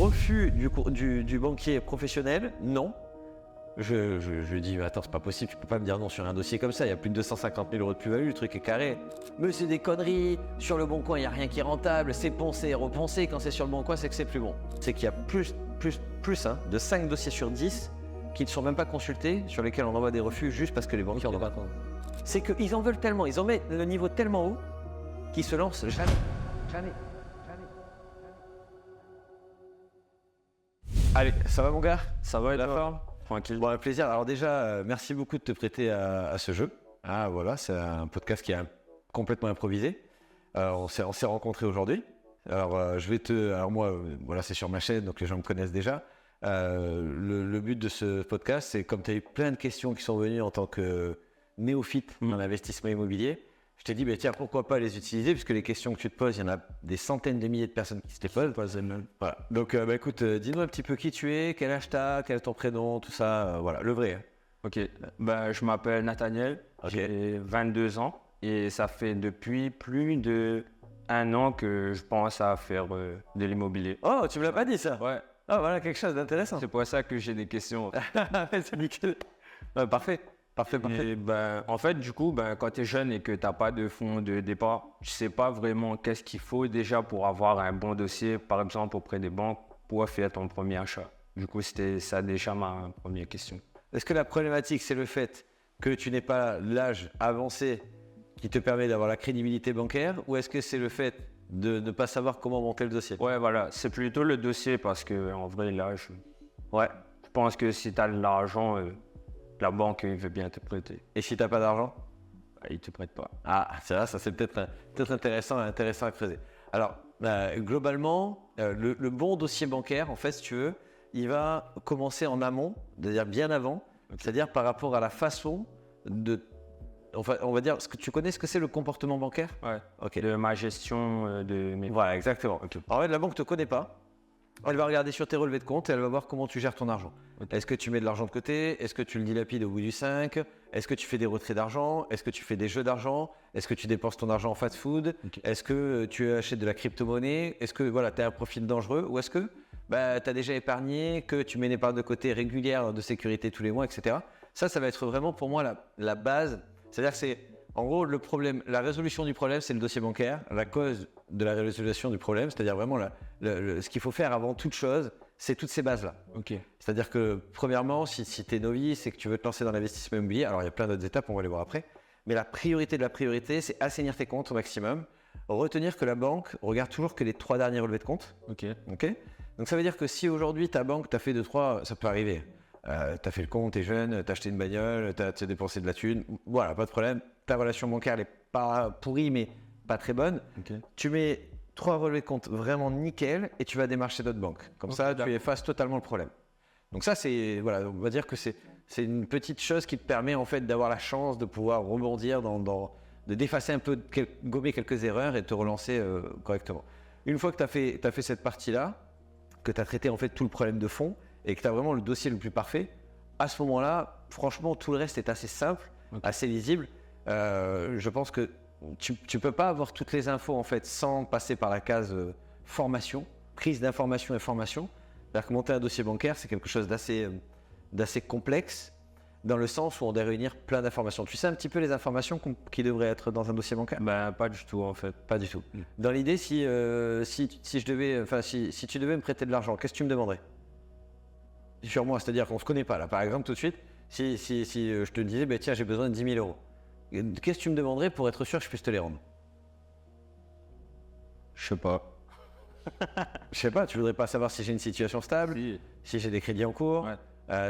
refus du banquier professionnel, non. Je dis, mais attends, c'est pas possible, tu peux pas me dire non sur un dossier comme ça, il y a plus de 250 000 € de plus-value, le truc est carré. Mais c'est des conneries, sur le bon coin, il n'y a rien qui est rentable, c'est poncé et repensé, quand c'est sur le bon coin, c'est que c'est plus bon. C'est qu'il y a plus de 5 dossiers sur 10 qui ne sont même pas consultés, sur lesquels on envoie des refus juste parce que les banquiers en ont pas compte. C'est qu'ils en veulent tellement, ils en mettent le niveau tellement haut, qu'ils se lancent jamais. Allez, ça va mon gars? Ça va et La toi? forme? Tranquille. Bon, un plaisir. Alors déjà, merci beaucoup de te prêter à ce jeu. Ah voilà, c'est un podcast qui est complètement improvisé. On s'est rencontrés aujourd'hui. Alors moi, voilà, c'est sur ma chaîne, donc les gens me connaissent déjà. Le but de ce podcast, c'est comme tu as eu plein de questions qui sont venues en tant que néophyte dans l'investissement immobilier, je t'ai dit, tiens, pourquoi pas les utiliser, puisque les questions que tu te poses, il y en a des centaines de milliers de personnes qui se les posent. Voilà. Donc, écoute, dis-nous un petit peu qui tu es, quel âge tu as, quel est ton prénom, tout ça, voilà, le vrai. Ok, je m'appelle Nathaniel, j'ai 22 ans et ça fait depuis plus d'1 an que je pense à faire de l'immobilier. Oh, tu me l'as pas dit ça? Ouais. Ah, voilà, quelque chose d'intéressant. C'est pour ça que j'ai des questions. C'est nickel. Parfait. Et en fait, du coup, quand tu es jeune et que tu n'as pas de fonds de départ, tu ne sais pas vraiment qu'est-ce qu'il faut déjà pour avoir un bon dossier, par exemple auprès des banques, pour faire ton premier achat. Du coup, c'était ça déjà ma première question. Est-ce que la problématique, c'est le fait que tu n'aies pas l'âge avancé qui te permet d'avoir la crédibilité bancaire, ou est-ce que c'est le fait de ne pas savoir comment monter le dossier? Ouais, voilà, c'est plutôt le dossier parce que en vrai, l'âge, ouais, je pense que si tu as de l'argent, la banque veut bien te prêter. Et si tu n'as pas d'argent? Ils ne te prêtent pas. Ah, c'est vrai, ça c'est peut-être intéressant à creuser. Alors, globalement, le bon dossier bancaire, en fait, si tu veux, il va commencer en amont, c'est-à-dire bien avant, c'est-à-dire par rapport à la façon de... Enfin, on va dire, tu connais ce que c'est le comportement bancaire? Ouais, ok. De ma gestion de mes... Voilà, exactement. Okay. En fait, la banque ne te connaît pas. Elle va regarder sur tes relevés de compte et elle va voir comment tu gères ton argent. Okay. Est-ce que tu mets de l'argent de côté? Est-ce que tu le dilapides au bout du 5? Est-ce que tu fais des retraits d'argent? Est-ce que tu fais des jeux d'argent? Est-ce que tu dépenses ton argent en fast-food? Okay. Est-ce que tu achètes de la crypto-monnaie? Est-ce que voilà, tu as un profil dangereux? Ou est-ce que tu as déjà épargné, que tu mets une épargne de côté régulière de sécurité tous les mois, etc. Ça va être vraiment pour moi la base. C'est-à-dire que c'est, en gros, le problème, la résolution du problème, c'est le dossier bancaire. La cause de la résolution du problème, c'est-à-dire vraiment ce qu'il faut faire avant toute chose, c'est toutes ces bases-là. Okay. C'est-à-dire que, premièrement, si tu es novice et que tu veux te lancer dans l'investissement immobilier, alors il y a plein d'autres étapes, on va les voir après, mais la priorité de la priorité, c'est assainir tes comptes au maximum, retenir que la banque regarde toujours que les 3 derniers relevés de compte. Ok. Donc ça veut dire que si aujourd'hui ta banque t'a fait 2-3, ça peut arriver. T'as fait le compte, t'es jeune, t'as acheté une bagnole, t'as dépensé de la thune, voilà, pas de problème. Ta relation bancaire, elle est pas pourrie, mais pas très bonne. Okay. Tu mets 3 relevés de compte vraiment nickel et tu vas démarcher d'autres banques. Comme ça, tu effaces totalement le problème. Donc ça, c'est, voilà, on va dire que c'est une petite chose qui te permet en fait d'avoir la chance de pouvoir rebondir, de d'effacer un peu, gommer quelques erreurs et de te relancer correctement. Une fois que tu as fait cette partie-là, que tu as traité en fait tout le problème de fond et que tu as vraiment le dossier le plus parfait, à ce moment-là, franchement, tout le reste est assez simple, assez lisible. Je pense que tu ne peux pas avoir toutes les infos en fait sans passer par la case formation, prise d'information et formation. C'est-à-dire que monter un dossier bancaire, c'est quelque chose d'assez complexe dans le sens où on doit réunir plein d'informations. Tu sais un petit peu les informations qui devraient être dans un dossier bancaire? Pas du tout en fait. Pas du tout. Dans l'idée, si tu devais me prêter de l'argent, qu'est-ce que tu me demanderais? Sur moi, c'est-à-dire qu'on ne se connaît pas là. Par exemple, tout de suite, si je te disais, tiens, j'ai besoin de 10 000 €. Qu'est-ce que tu me demanderais pour être sûr que je puisse te les rendre? Je sais pas. Je sais pas, tu voudrais pas savoir si j'ai une situation stable, si j'ai des crédits en cours,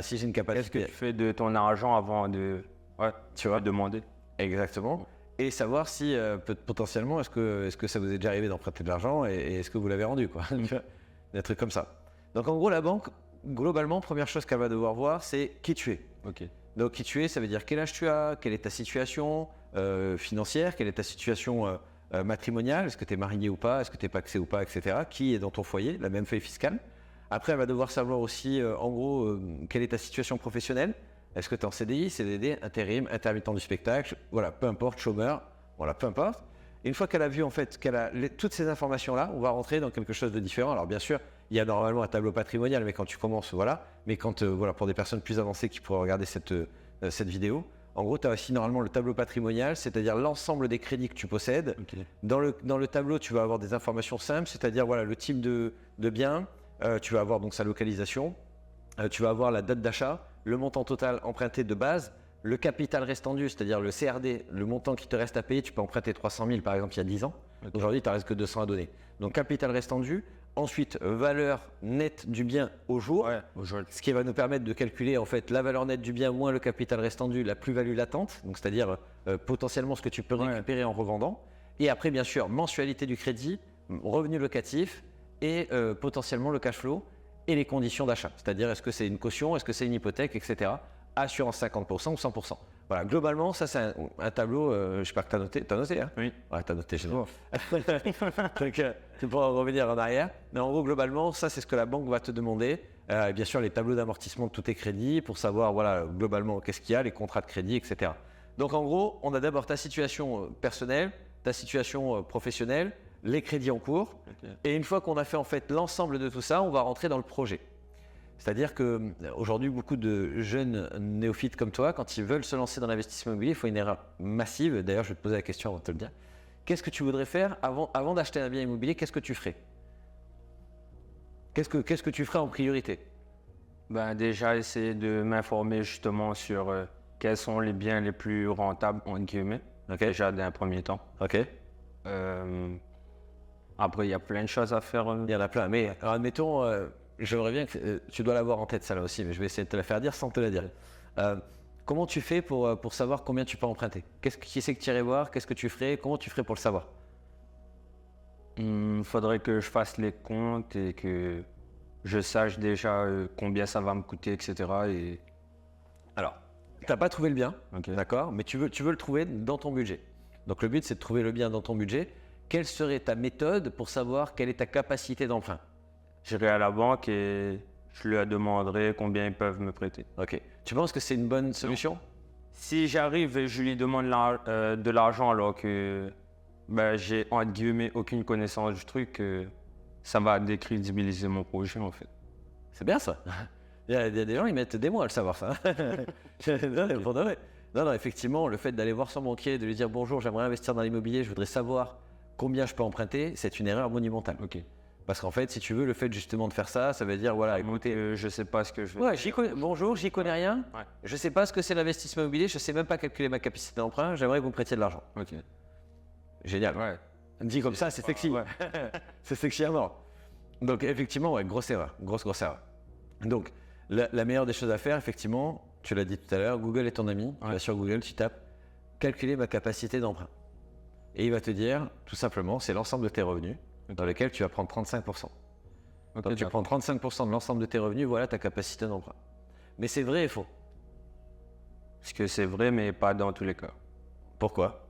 si j'ai une capacité. Qu'est-ce que tu fais de ton argent avant de demander? Exactement. Et savoir si potentiellement, est-ce que ça vous est déjà arrivé d'emprunter de l'argent et est-ce que vous l'avez rendu, quoi. Des trucs comme ça. Donc en gros, la banque, globalement, première chose qu'elle va devoir voir, c'est qui tu es. Okay. Donc qui tu es, ça veut dire quel âge tu as, quelle est ta situation financière, quelle est ta situation matrimoniale, est-ce que tu es marié ou pas, est-ce que tu es pacsé ou pas, etc. Qui est dans ton foyer, la même feuille fiscale. Après, elle va devoir savoir aussi, en gros, quelle est ta situation professionnelle. Est-ce que tu es en CDI, CDD, intérim, intermittent du spectacle, voilà, peu importe, chômeur, voilà, peu importe. Et une fois qu'elle a vu, en fait, qu'elle a toutes ces informations-là, on va rentrer dans quelque chose de différent. Alors bien sûr, il y a normalement un tableau patrimonial, mais quand tu commences, voilà. Mais quand, voilà, pour des personnes plus avancées qui pourraient regarder cette vidéo, en gros, tu as aussi normalement le tableau patrimonial, c'est-à-dire l'ensemble des crédits que tu possèdes. Ok. Dans le tableau, tu vas avoir des informations simples, c'est-à-dire voilà, le type de bien, tu vas avoir donc sa localisation, tu vas avoir la date d'achat, le montant total emprunté de base, le capital restant dû, c'est-à-dire le CRD, le montant qui te reste à payer. Tu peux emprunter 300 000 par exemple il y a 10 ans. Ok. Aujourd'hui, tu ne restes que 200 à donner. Donc capital restant dû. Ensuite, valeur nette du bien au jour, Ouais, aujourd'hui. ce qui va nous permettre de calculer en fait la valeur nette du bien moins le capital restant dû, la plus-value latente, donc c'est-à-dire potentiellement ce que tu peux récupérer en revendant. Et après, bien sûr, mensualité du crédit, revenu locatif et potentiellement le cash flow et les conditions d'achat. C'est-à-dire est-ce que c'est une caution, est-ce que c'est une hypothèque, etc. Assurance 50% ou 100%. Voilà, globalement, ça c'est un tableau, j'espère que tu as noté. Tu as noté, hein? Oui. Ouais, tu as noté, j'ai Donc, tu pourras revenir en arrière. Mais en gros, globalement, ça c'est ce que la banque va te demander. Bien sûr, les tableaux d'amortissement de tous tes crédits pour savoir, voilà, globalement, qu'est-ce qu'il y a, les contrats de crédit, etc. Donc en gros, on a d'abord ta situation personnelle, ta situation professionnelle, les crédits en cours. Ok. Et une fois qu'on a fait en fait l'ensemble de tout ça, on va rentrer dans le projet. C'est-à-dire qu'aujourd'hui, beaucoup de jeunes néophytes comme toi, quand ils veulent se lancer dans l'investissement immobilier, il faut une erreur massive. D'ailleurs, je vais te poser la question avant de te le dire. Qu'est-ce que tu voudrais faire avant d'acheter un bien immobilier? Qu'est-ce que tu ferais? Qu'est-ce que tu ferais en priorité? Ben, déjà, essayer de m'informer justement sur quels sont les biens les plus rentables, entre guillemets, Ok. déjà d'un premier temps. Ok. Après, il y a plein de choses à faire. Il y en a plein. Mais alors, admettons, j'aimerais bien que tu dois l'avoir en tête, ça là aussi, mais je vais essayer de te la faire dire sans te la dire. Comment tu fais pour savoir combien tu peux emprunter? Qui c'est que tu irais voir? Qu'est-ce que tu ferais? Comment tu ferais pour le savoir? Faudrait que je fasse les comptes et que je sache déjà combien ça va me coûter, etc. Et... Alors, tu n'as pas trouvé le bien, Ok. d'accord, mais tu veux le trouver dans ton budget. Donc le but, c'est de trouver le bien dans ton budget. Quelle serait ta méthode pour savoir quelle est ta capacité d'emprunt? J'irai à la banque et je leur demanderai combien ils peuvent me prêter. Ok. Tu penses que c'est une bonne solution? Si j'arrive et je lui demande de l'argent alors que ben, j'ai entre guillemets aucune connaissance du truc, ça va décrédibiliser mon projet en fait. C'est bien ça. Il y a des gens, ils mettent des mois à le savoir ça. Non, mais pour de vrai. Non, effectivement, le fait d'aller voir son banquier, de lui dire bonjour, j'aimerais investir dans l'immobilier, je voudrais savoir combien je peux emprunter, c'est une erreur monumentale. Ok. Parce qu'en fait, si tu veux, le fait justement de faire ça, ça veut dire voilà, écoutez, Je sais pas ce que je vais. ouais, bonjour, j'y connais rien. Ouais. Je sais pas ce que c'est l'investissement immobilier, je sais même pas calculer ma capacité d'emprunt, j'aimerais que vous me prêtiez de l'argent. Ok. Génial. Ouais. Dit comme ça, c'est sexy. Ouais. C'est sexy à mort. Donc effectivement, ouais, grosse erreur, grosse erreur. Donc la meilleure des choses à faire, effectivement, tu l'as dit tout à l'heure, Google est ton ami. Tu vas sur Google, tu tapes calculer ma capacité d'emprunt. Et il va te dire, tout simplement, c'est l'ensemble de tes revenus dans lequel tu vas prendre 35%. Ok, Donc tu prends 35% de l'ensemble de tes revenus, voilà ta capacité d'emprunt. Mais c'est vrai et faux. Parce que c'est vrai, mais pas dans tous les cas. Pourquoi?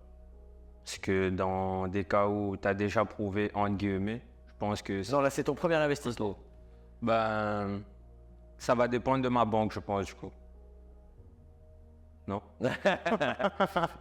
Parce que dans des cas où tu as déjà prouvé, entre guillemets, je pense que Non, là c'est ton premier investissement. ben, ça va dépendre de ma banque, je pense, du coup. Non?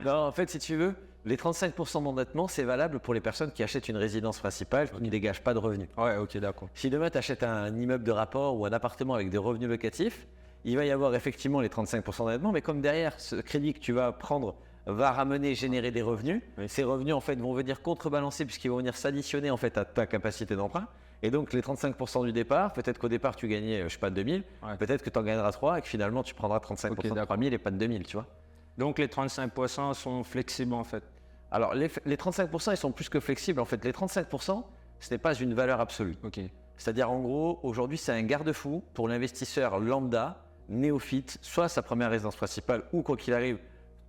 Non, en fait, si tu veux, les 35% d'endettement, c'est valable pour les personnes qui achètent une résidence principale qui ne dégage pas de revenus. Ouais, ok, d'accord. Si demain tu achètes un immeuble de rapport ou un appartement avec des revenus locatifs, il va y avoir effectivement les 35% d'endettement, mais comme derrière ce crédit que tu vas prendre va ramener, générer des revenus, ces revenus en fait vont venir contrebalancer puisqu'ils vont venir s'additionner en fait à ta capacité d'emprunt. Et donc les 35% du départ, peut-être qu'au départ tu gagnais, je sais pas, 2000, peut-être que tu en gagneras 3 et que finalement tu prendras 35% de 3000 et pas de 2000, tu vois. Donc les 35% sont flexibles en fait. Alors les 35% ils sont plus que flexibles. En fait, les 35%, ce n'est pas une valeur absolue. Ok. C'est-à-dire en gros, aujourd'hui c'est un garde-fou pour l'investisseur lambda, néophyte, soit sa première résidence principale ou quoi qu'il arrive,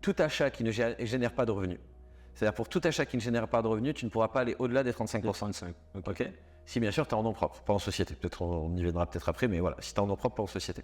tout achat qui ne génère pas de revenus. C'est-à-dire pour tout achat qui ne génère pas de revenus, tu ne pourras pas aller au-delà des 35%. 35. Ok. Si bien sûr tu es en nom propre, pas en société. Peut-être on y viendra peut-être après, mais voilà, si tu es en nom propre, pas en société.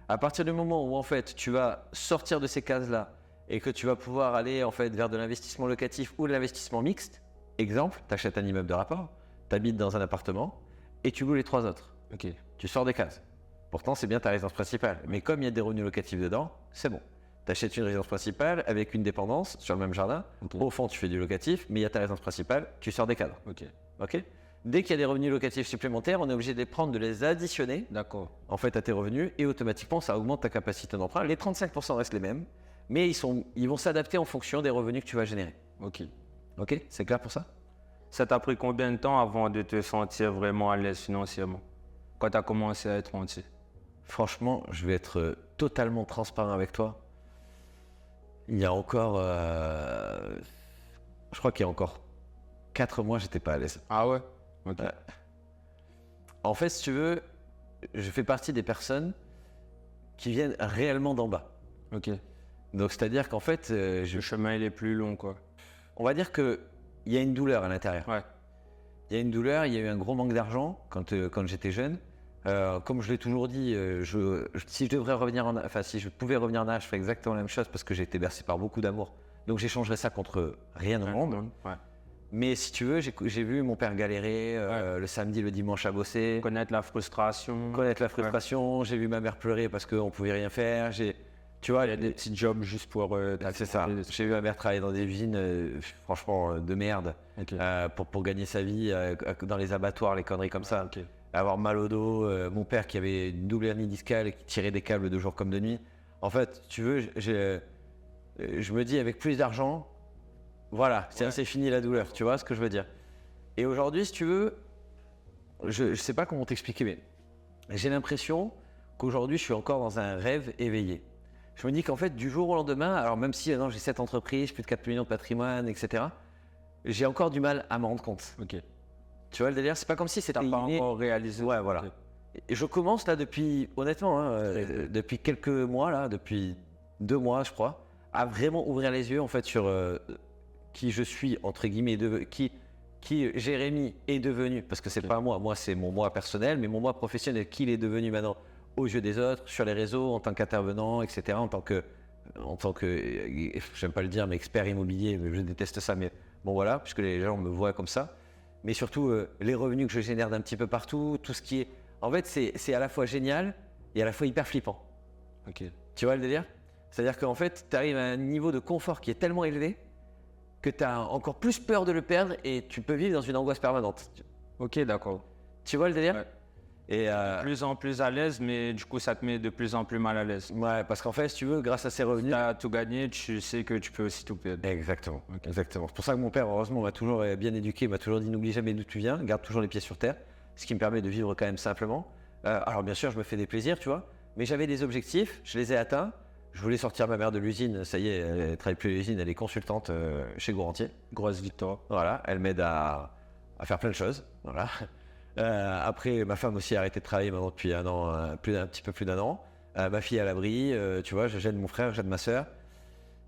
À partir du moment où en fait tu vas sortir de ces cases-là et que tu vas pouvoir aller en fait vers de l'investissement locatif ou de l'investissement mixte, exemple, tu achètes un immeuble de rapport, tu habites dans un appartement et tu loues les 3 autres. Ok. Tu sors des cases. Pourtant, c'est bien ta résidence principale. Mais comme il y a des revenus locatifs dedans, c'est bon. Tu achètes une résidence principale avec une dépendance sur le même jardin. Ok. Au fond, tu fais du locatif, mais il y a ta résidence principale, tu sors des cadres. Ok. Ok. Dès qu'il y a des revenus locatifs supplémentaires, on est obligé de les prendre, de les additionner D'accord. en fait à tes revenus et automatiquement ça augmente ta capacité d'emprunt. Les 35% restent les mêmes, mais ils vont s'adapter en fonction des revenus que tu vas générer. Ok. Ok, c'est clair pour ça? Ça t'a pris combien de temps avant de te sentir vraiment à l'aise financièrement? Quand tu as commencé à être rentier? Franchement, je vais être totalement transparent avec toi. Il y a encore, je crois qu'il y a encore 4 mois, j'étais pas à l'aise. Ah ouais? Ok. En fait, si tu veux, je fais partie des personnes qui viennent réellement d'en bas. Ok. Donc, c'est-à-dire qu'en fait, Le chemin, il est plus long, quoi. on va dire qu'il y a une douleur à l'intérieur. Ouais. Il y a une douleur, il y a eu un gros manque d'argent quand j'étais jeune. Comme je l'ai toujours dit, si je pouvais revenir en âge, je ferais exactement la même chose parce que j'ai été bercé par beaucoup d'amour. Donc j'échangerais ça contre rien au monde. Ouais. Mais si tu veux, j'ai vu mon père galérer le samedi, le dimanche à bosser, Connaître la frustration. connaître la frustration. J'ai vu ma mère pleurer parce qu'on pouvait rien faire. Tu vois, Il y a des petits jobs juste pour... c'est ça. J'ai vu ma mère travailler dans des usines, franchement, de merde, Ok. pour gagner sa vie, dans les abattoirs, les conneries comme ça. Ok. Avoir mal au dos, mon père qui avait une double hernie discale et qui tirait des câbles de jour comme de nuit. En fait, tu veux, je me dis avec plus d'argent, voilà, c'est fini la douleur, tu vois ce que je veux dire. Et aujourd'hui, si tu veux, je sais pas comment t'expliquer, mais j'ai l'impression qu'aujourd'hui, je suis encore dans un rêve éveillé. Je me dis qu'en fait, du jour au lendemain, alors même si maintenant j'ai 7 entreprises, plus de 4 millions de patrimoine, etc., j'ai encore du mal à m'en rendre compte. Ok. Tu vois le délire? C'est pas comme si c'était T'as pas inné. encore réalisé. Ouais, voilà. Ok. Et je commence là depuis, honnêtement, depuis quelques mois, là, depuis 2 mois, je crois, à vraiment ouvrir les yeux en fait sur qui je suis, entre guillemets, qui Jérémy est devenu, parce que c'est pas moi c'est mon moi personnel, mais mon moi professionnel, qui il est devenu maintenant aux yeux des autres, sur les réseaux, en tant qu'intervenant, etc., en tant que, j'aime pas le dire, mais expert immobilier, mais je déteste ça, mais bon voilà, puisque les gens me voient comme ça. Mais surtout les revenus que je génère d'un petit peu partout, tout ce qui est... En fait, c'est à la fois génial et à la fois hyper flippant. Ok. Tu vois le délire? C'est-à-dire qu'en fait, tu arrives à un niveau de confort qui est tellement élevé que tu as encore plus peur de le perdre et tu peux vivre dans une angoisse permanente. Ok, d'accord. Tu vois le délire? Ouais. Et De plus en plus à l'aise, mais du coup, ça te met de plus en plus mal à l'aise. ouais, parce qu'en fait, si tu veux, grâce à ces revenus... Tu as tout gagné, tu sais que tu peux aussi tout perdre. Exactement, Ok. exactement. C'est pour ça que mon père, heureusement, m'a toujours bien éduqué, m'a toujours dit n'oublie jamais d'où tu viens, garde toujours les pieds sur terre, ce qui me permet de vivre quand même simplement. Alors bien sûr, je me fais des plaisirs, tu vois, mais j'avais des objectifs, je les ai atteints. Je voulais sortir ma mère de l'usine, ça y est, elle travaille plus à l'usine, elle est consultante chez Gourantier. Grosse victoire. Voilà, elle m'aide à faire plein de choses. Voilà. Après, ma femme aussi a arrêté de travailler maintenant depuis un an, un petit peu plus d'un an. Ma fille est à l'abri, tu vois, j'aide mon frère, j'aide ma soeur.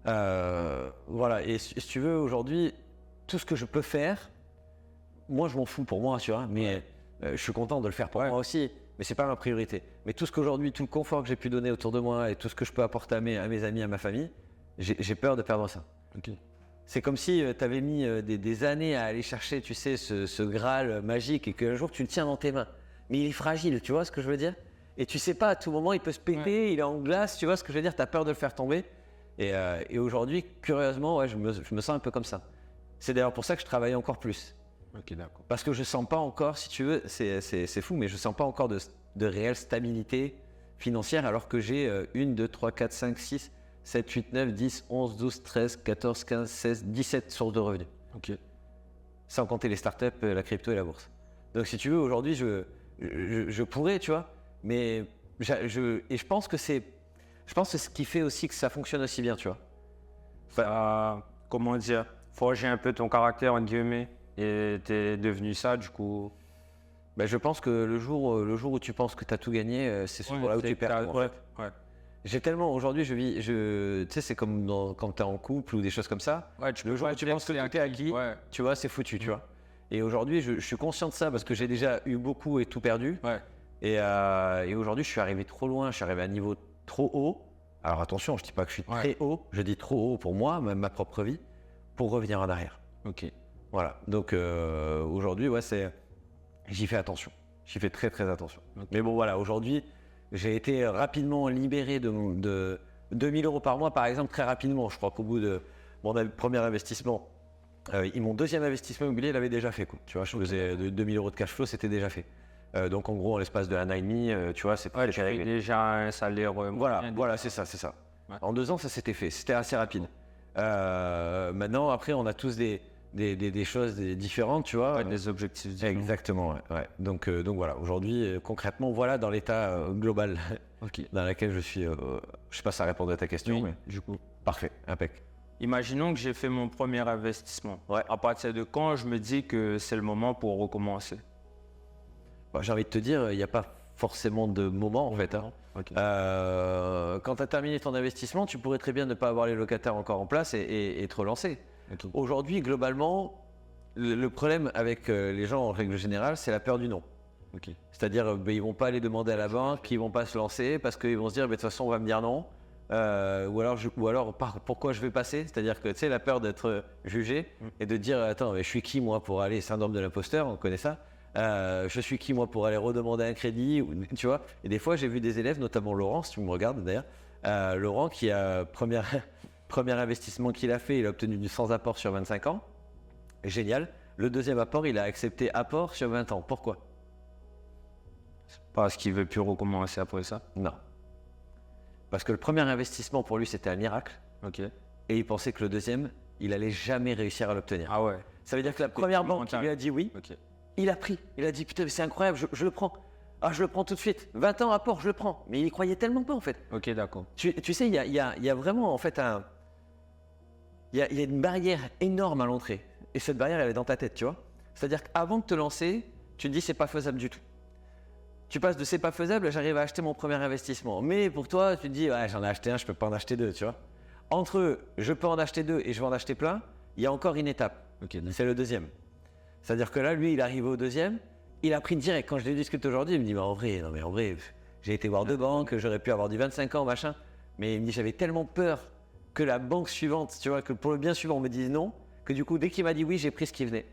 Voilà, et si tu veux, aujourd'hui, tout ce que je peux faire, moi je m'en fous pour moi, tu vois, mais je suis content de le faire pour moi aussi, mais c'est pas ma priorité. Mais tout ce qu'aujourd'hui, tout le confort que j'ai pu donner autour de moi et tout ce que je peux apporter à mes amis, à ma famille, j'ai peur de perdre ça. Ok. C'est comme si tu avais mis des années à aller chercher, tu sais, ce Graal magique et qu'un jour tu le tiens dans tes mains. Mais il est fragile, tu vois ce que je veux dire? Et tu sais pas, à tout moment, il peut se péter, il est en glace, tu vois ce que je veux dire? Tu as peur de le faire tomber. Et aujourd'hui, curieusement, ouais, je me sens un peu comme ça. C'est d'ailleurs pour ça que je travaille encore plus. Ok, d'accord. Parce que je sens pas encore, si tu veux, c'est fou, mais je sens pas encore de réelle stabilité financière alors que j'ai 1, 2, 3, 4, 5, 6, 7, 8, 9, 10, 11, 12, 13, 14, 15, 16, 17 sources de revenus. Ok. Sans compter les startups, la crypto et la bourse. Donc si tu veux, aujourd'hui, je pourrais, tu vois, mais je pense que c'est ce qui fait aussi que ça fonctionne aussi bien, tu vois. Comment dire, forger un peu ton caractère, entre guillemets, et t'es devenu ça, du coup. Ben, je pense que le jour où tu penses que tu as tout gagné, c'est ce jour-là où tu perds. En fait. Ouais. J'ai tellement, aujourd'hui, tu sais, c'est comme quand tu es en couple ou des choses comme ça. Ouais, Le jour où tu penses que tout est acquis, tu vois, c'est foutu, tu vois. Et aujourd'hui, je suis conscient de ça parce que j'ai déjà eu beaucoup et tout perdu. Ouais. Et aujourd'hui, je suis arrivé trop loin, je suis arrivé à un niveau trop haut. Alors attention, je dis pas que je suis très haut, je dis trop haut pour moi, même ma propre vie, pour revenir en arrière. Ok. Voilà. Donc aujourd'hui, ouais, j'y fais attention. J'y fais très très attention. Okay. Mais bon, voilà, aujourd'hui, j'ai été rapidement libéré de 2 000 € par mois, par exemple, très rapidement. Je crois qu'au bout de mon premier investissement, Mon deuxième investissement immobilier, il l'avait déjà fait. Quoi. Tu vois, je faisais 2000 euros de cash flow, c'était déjà fait. Donc en gros, en l'espace de 1 an et demi, tu vois, c'est tu fais déjà un salaire. Voilà, c'est ça. Ouais. En 2 ans, ça s'était fait. C'était assez rapide. Maintenant, après, on a tous des choses différentes, tu vois. Des objectifs différents. Exactement, ouais. Donc voilà, aujourd'hui, concrètement, voilà dans l'état global dans lequel je suis. Je sais pas si ça répond à ta question, mais du coup. Parfait, impec. Imaginons que j'ai fait mon premier investissement. Ouais. À partir de quand je me dis que c'est le moment pour recommencer? J'ai envie de te dire, il n'y a pas forcément de moment en fait. Hein. Quand tu as terminé ton investissement, tu pourrais très bien ne pas avoir les locataires encore en place et te relancer. Aujourd'hui, globalement, le problème avec les gens en règle générale, c'est la peur du non. C'est-à-dire, ils ne vont pas aller demander à la banque, ils ne vont pas se lancer parce qu'ils vont se dire, de toute façon, on va me dire non. Ou alors pourquoi je vais passer? C'est-à-dire que tu sais, la peur d'être jugé et de dire, attends, mais je suis qui moi pour aller, syndrome de l'imposteur, on connaît ça. Je suis qui moi pour aller redemander un crédit, tu vois. Et des fois j'ai vu des élèves, notamment Laurent, si tu me regardes d'ailleurs, Laurent qui a premier investissement qu'il a fait, il a obtenu du sans apport sur 25 ans, génial. Le deuxième apport, il a accepté apport sur 20 ans. Pourquoi? Parce qu'il ne veut plus recommencer après ça? Non. Parce que le premier investissement pour lui c'était un miracle, et il pensait que le deuxième, il allait jamais réussir à l'obtenir. Ah ouais. Ça veut dire que la première banque qui lui a dit oui, il a pris. Il a dit putain, mais c'est incroyable, je le prends. Ah, je le prends tout de suite. 20 ans apport, je le prends. Mais il y croyait tellement pas en fait. Ok, d'accord. Tu sais, il y a vraiment en fait il y a une barrière énorme à l'entrée. Et cette barrière, elle est dans ta tête, tu vois. C'est-à-dire qu'avant de te lancer, tu te dis c'est pas faisable du tout. Tu passes de c'est pas faisable, j'arrive à acheter mon premier investissement. Mais pour toi, tu te dis ouais, j'en ai acheté un, je peux pas en acheter deux, tu vois. Entre je peux en acheter deux et je vais en acheter plein, il y a encore une étape. C'est le deuxième. C'est-à-dire que là, lui, il arrive au deuxième, il a pris direct. Quand je lui discute aujourd'hui, il me dit en vrai, j'ai été voir 2 banques, j'aurais pu avoir du 25 ans, machin. Mais il me dit j'avais tellement peur que la banque suivante, tu vois, que pour le bien suivant, on me dise non, que du coup, dès qu'il m'a dit oui, j'ai pris ce qui venait.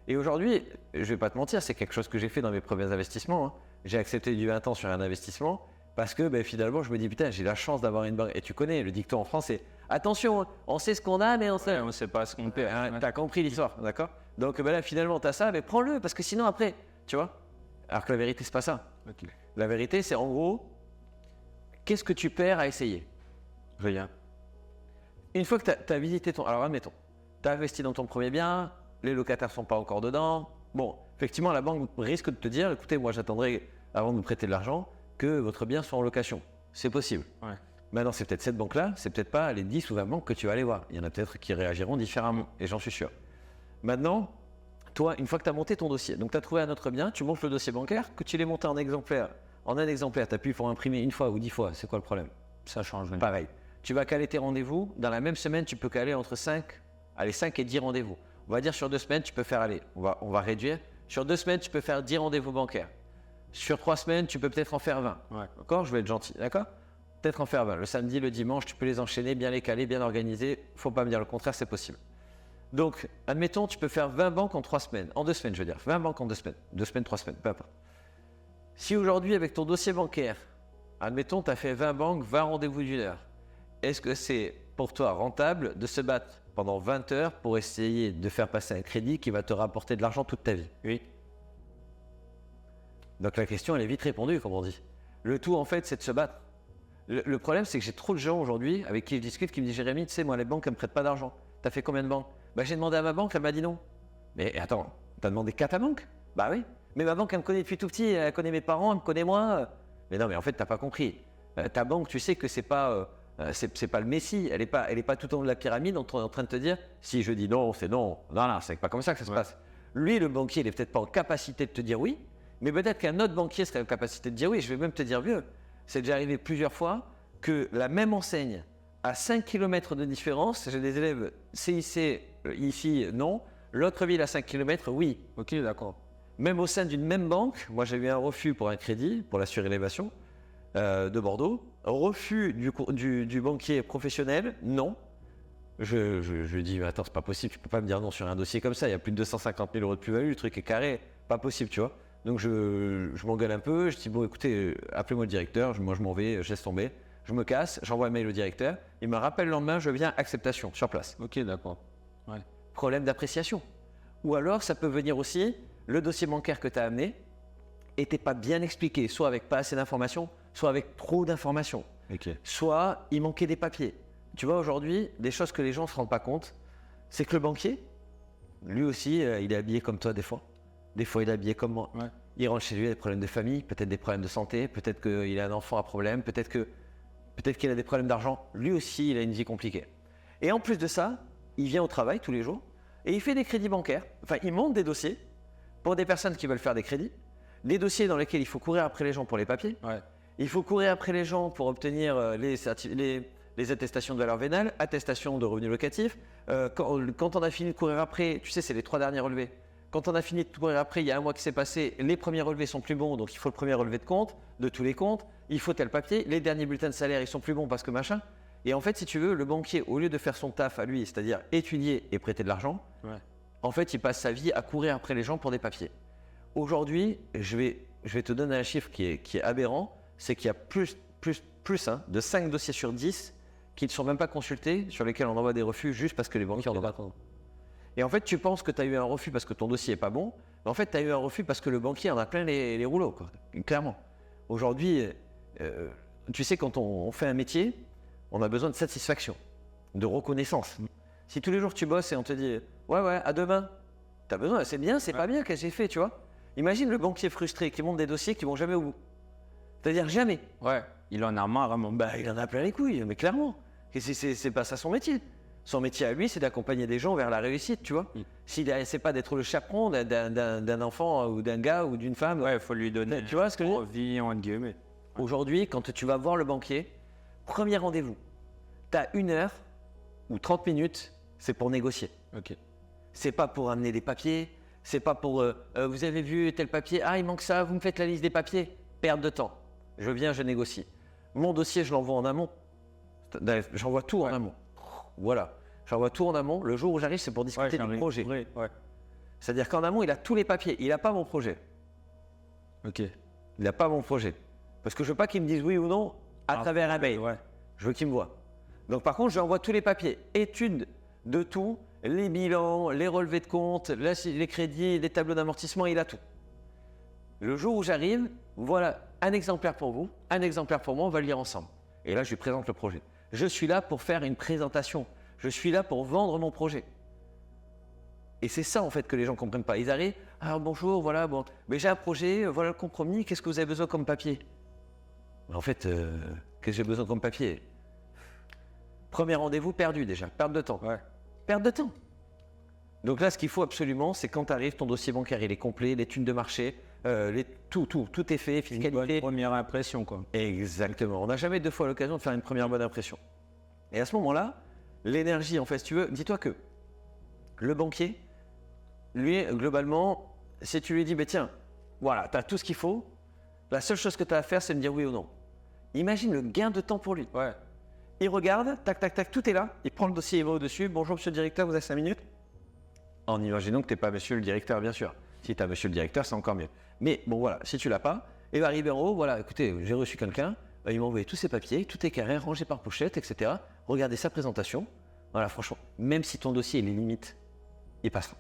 Et aujourd'hui, je vais pas te mentir, c'est quelque chose que j'ai fait dans mes premiers investissements. Hein. J'ai accepté du 20 ans sur un investissement parce que finalement, je me dis putain, j'ai la chance d'avoir une banque. Et tu connais, le dicton en France, c'est attention, on sait ce qu'on a, mais on sait pas ce qu'on perd. Hein, t'as compris l'histoire, d'accord? Donc là, finalement, t'as ça, mais prends-le parce que sinon, après, tu vois. Alors que la vérité, c'est pas ça. La vérité, c'est en gros, qu'est-ce que tu perds à essayer? Rien. Une fois que tu as visité ton. Alors, admettons, tu as investi dans ton premier bien, les locataires ne sont pas encore dedans. Bon, effectivement, la banque risque de te dire écoutez, moi, j'attendrai, avant de vous prêter de l'argent, que votre bien soit en location. C'est possible. Ouais. Maintenant, c'est peut-être cette banque-là, c'est peut-être pas les 10 ou 20 banques que tu vas aller voir. Il y en a peut-être qui réagiront différemment, et j'en suis sûr. Maintenant, toi, une fois que tu as monté ton dossier, donc tu as trouvé un autre bien, tu montes le dossier bancaire, que tu l'aies monté en exemplaire. En un exemplaire, tu appuies pour imprimer une fois ou 10 fois, c'est quoi le problème? Ça change rien. Pareil. Tu vas caler tes rendez-vous. Dans la même semaine, tu peux caler entre 5 et 10 rendez-vous. On va dire sur 2 semaines, tu peux faire aller. On va réduire. Sur 2 semaines, tu peux faire 10 rendez-vous bancaires. Sur 3 semaines, tu peux peut-être en faire 20. Ouais. D'accord? Je vais être gentil. D'accord? Peut-être en faire 20. Le samedi, le dimanche, tu peux les enchaîner, bien les caler, bien organiser. Faut pas me dire le contraire, c'est possible. Donc, admettons, tu peux faire 20 banques en 3 semaines. En 2 semaines, je veux dire. 20 banques en 2 semaines. 2 semaines, 3 semaines, peu importe. Si aujourd'hui, avec ton dossier bancaire, admettons, tu as fait 20 banques, 20 rendez-vous d'1 heure. Est-ce que c'est pour toi rentable de se battre pendant 20 heures pour essayer de faire passer un crédit qui va te rapporter de l'argent toute ta vie? Oui. Donc la question, elle est vite répondue, comme on dit. Le tout, en fait, c'est de se battre. Le problème, c'est que j'ai trop de gens aujourd'hui avec qui je discute qui me disent Jérémy, tu sais, moi, les banques, elles me prêtent pas d'argent. T'as fait combien de banques? J'ai demandé à ma banque, elle m'a dit non. Mais attends, t'as demandé qu'à ta banque? Bah oui. Mais ma banque, elle me connaît depuis tout petit, elle connaît mes parents, elle me connaît moi. Mais non, mais en fait, t'as pas compris. Ta banque, tu sais que c'est pas le Messie, elle est pas tout en haut de la pyramide en train de te dire si je dis non, c'est non. Non, c'est pas comme ça que ça se passe. Lui, le banquier, il est peut-être pas en capacité de te dire oui, mais peut-être qu'un autre banquier serait en capacité de dire oui. Je vais même te dire mieux. C'est déjà arrivé plusieurs fois que la même enseigne, à 5 km de différence, j'ai des élèves CIC, ici, non. L'autre ville à 5 km, oui. Ok, d'accord. Même au sein d'une même banque, moi j'ai eu un refus pour un crédit, pour la surélévation de Bordeaux. Refus du banquier professionnel, non. Je dis, mais attends, c'est pas possible, tu peux pas me dire non sur un dossier comme ça, il y a plus de 250 000 euros de plus-value, le truc est carré, pas possible, tu vois. Donc je m'engueule un peu, je dis, bon écoutez, appelez-moi le directeur, moi je m'en vais, je laisse tomber, je me casse, j'envoie un mail au directeur, il me rappelle le lendemain, je viens, acceptation, sur place. Ok, d'accord. Ouais. problème d'appréciation. Ou alors, ça peut venir aussi, le dossier bancaire que tu as amené n'était pas bien expliqué, soit avec pas assez d'informations, soit avec trop d'informations. Soit il manquait des papiers. Tu vois, aujourd'hui, des choses que les gens ne se rendent pas compte, c'est que le banquier, lui aussi, il est habillé comme toi des fois. Des fois, il est habillé comme moi. Ouais. Il rentre chez lui, il a des problèmes de famille, peut-être des problèmes de santé, peut-être qu'il a un enfant à problème, peut-être qu'il a des problèmes d'argent. Lui aussi, il a une vie compliquée. Et en plus de ça, il vient au travail tous les jours et il fait des crédits bancaires. Enfin, il monte des dossiers pour des personnes qui veulent faire des crédits, des dossiers dans lesquels il faut courir après les gens pour les papiers. Ouais. Il faut courir après les gens pour obtenir les attestations de valeur vénale, attestations de revenus locatifs. Quand on a fini de courir après, tu sais, c'est les 3 derniers relevés. Quand on a fini de courir après, il y a un mois qui s'est passé, les premiers relevés sont plus bons, donc il faut le premier relevé de compte, de tous les comptes, il faut tel papier, les derniers bulletins de salaire, ils sont plus bons parce que machin. Et en fait, si tu veux, le banquier, au lieu de faire son taf à lui, c'est-à-dire étudier et prêter de l'argent, en fait, il passe sa vie à courir après les gens pour des papiers. Aujourd'hui, je vais te donner un chiffre qui est aberrant, c'est qu'il y a plus de 5 dossiers sur 10 qui ne sont même pas consultés, sur lesquels on envoie des refus juste parce que les banquiers en ont pas compte. Et en fait, tu penses que tu as eu un refus parce que ton dossier n'est pas bon, mais en fait, tu as eu un refus parce que le banquier en a plein les rouleaux, quoi. Clairement. Aujourd'hui, tu sais, quand on fait un métier, on a besoin de satisfaction, de reconnaissance. Si tous les jours tu bosses et on te dit « Ouais, à demain », tu as besoin, c'est bien, c'est pas bien, qu'est-ce que j'ai fait, tu vois. Imagine le banquier frustré qui monte des dossiers qui vont jamais au bout. C'est-à-dire jamais. Ouais, il en a marre, vraiment. Bah, il en a plein les couilles, mais clairement. Et c'est pas ça son métier. Son métier à lui, c'est d'accompagner des gens vers la réussite, tu vois. C'est pas d'être le chaperon d'un enfant ou d'un gars ou d'une femme. Ouais, il faut lui donner, tu vois ce que je veux dire, envie, entre guillemets. Aujourd'hui, quand tu vas voir le banquier, premier rendez-vous, tu as 1 heure ou 30 minutes, c'est pour négocier. C'est pas pour amener des papiers, c'est pas pour vous avez vu tel papier, ah il manque ça, vous me faites la liste des papiers, perte de temps. Je viens, je négocie. Mon dossier, je l'envoie en amont. J'envoie tout en amont. Voilà. J'envoie tout en amont. Le jour où j'arrive, c'est pour discuter du projet. C'est-à-dire qu'en amont, il a tous les papiers. Il n'a pas mon projet. Il n'a pas mon projet. Parce que je veux pas qu'il me dise oui ou non à travers un mail. Je veux qu'il me voie. Donc par contre, je lui envoie tous les papiers. Étude de tout, les bilans, les relevés de compte, les crédits, les tableaux d'amortissement, il a tout. Le jour où j'arrive, voilà un exemplaire pour vous, un exemplaire pour moi, on va le lire ensemble. Et là, je lui présente le projet. Je suis là pour faire une présentation. Je suis là pour vendre mon projet. Et c'est ça, en fait, que les gens ne comprennent pas. Ils arrivent, alors bonjour, voilà, bon, mais j'ai un projet, voilà le compromis, qu'est-ce que vous avez besoin comme papier? En fait, qu'est-ce que j'ai besoin comme papier? Premier rendez-vous perdu déjà, perte de temps. Perte de temps. Donc là, ce qu'il faut absolument, c'est quand tu arrives, ton dossier bancaire, il est complet, l'étude de marché, tout est fait, fiscalité. Une bonne première impression, quoi. Exactement. On n'a jamais 2 fois l'occasion de faire une première bonne impression. Et à ce moment-là, l'énergie, en fait, si tu veux, dis-toi que le banquier, lui, globalement, si tu lui dis, tiens, voilà, tu as tout ce qu'il faut, la seule chose que tu as à faire, c'est de me dire oui ou non. Imagine le gain de temps pour lui. Il regarde, tac, tac, tac, tout est là, il prend le dossier, il va au-dessus, bonjour monsieur le directeur, vous avez 5 minutes? En imaginant que tu n'es pas monsieur le directeur, bien sûr. Si tu as monsieur le directeur, c'est encore mieux. Mais bon, voilà, si tu l'as pas, il va arriver en haut, voilà, écoutez, j'ai reçu quelqu'un, il m'a envoyé tous ses papiers, tout est carré, rangé par pochette, etc. Regardez sa présentation. Voilà, franchement, même si ton dossier, il est limite, il passera.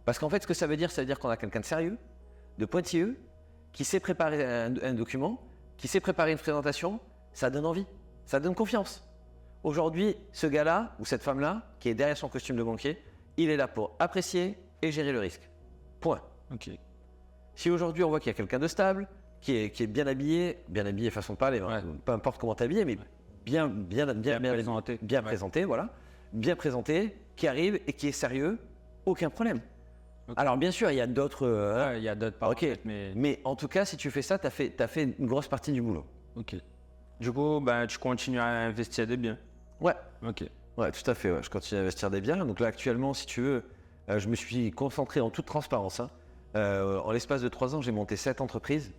Parce qu'en fait, ce que ça veut dire qu'on a quelqu'un de sérieux, de pointilleux, qui sait préparer un document, qui sait préparer une présentation, ça donne envie, ça donne confiance. Aujourd'hui, ce gars-là, ou cette femme-là, qui est derrière son costume de banquier, il est là pour apprécier et gérer le risque. Point. Si aujourd'hui on voit qu'il y a quelqu'un de stable, qui est bien habillé façon de parler, peu importe comment t'habiller, mais bien présenté, voilà, bien présenté, qui arrive et qui est sérieux, aucun problème. Alors bien sûr, il y a d'autres paramètres, mais en tout cas, si tu fais ça, tu as fait une grosse partie du boulot. Du coup, tu continues à investir des biens. Ouais, tout à fait, je continue à investir des biens. Donc là, actuellement, si tu veux, je me suis concentré en toute transparence. En l'espace de 3 ans, j'ai monté 7 entreprises.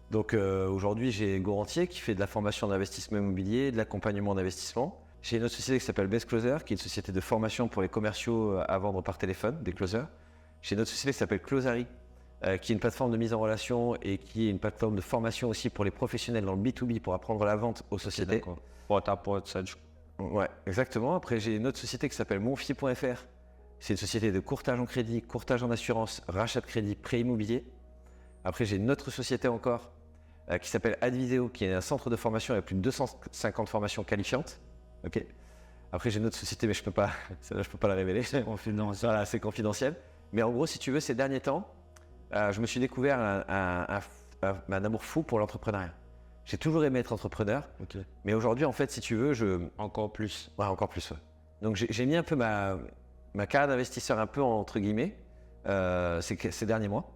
Donc aujourd'hui, j'ai Gorantier qui fait de la formation d'investissement immobilier, de l'accompagnement d'investissement. J'ai une autre société qui s'appelle Best Closer, qui est une société de formation pour les commerciaux à vendre par téléphone, des closers. J'ai une autre société qui s'appelle Closary, qui est une plateforme de mise en relation et qui est une plateforme de formation aussi pour les professionnels dans le B2B pour apprendre la vente aux sociétés. Porte à porte, ça. Ouais, exactement. Après, j'ai une autre société qui s'appelle monfi.fr. C'est une société de courtage en crédit, courtage en assurance, rachat de crédit, prêt immobilier. Après, j'ai une autre société encore qui s'appelle Adviseo, qui est un centre de formation avec plus de 250 formations qualifiantes. Ok. Après, j'ai une autre société, mais je peux pas, celle-là, je peux pas la révéler. C'est confidentiel. Voilà, c'est confidentiel. Mais en gros, si tu veux, ces derniers temps, je me suis découvert un amour fou pour l'entrepreneuriat. J'ai toujours aimé être entrepreneur, Ok. mais aujourd'hui, en fait, si tu veux, Encore plus. ouais, encore plus. Ouais. Donc, j'ai mis un peu ma carrière d'investisseur un peu entre guillemets ces derniers mois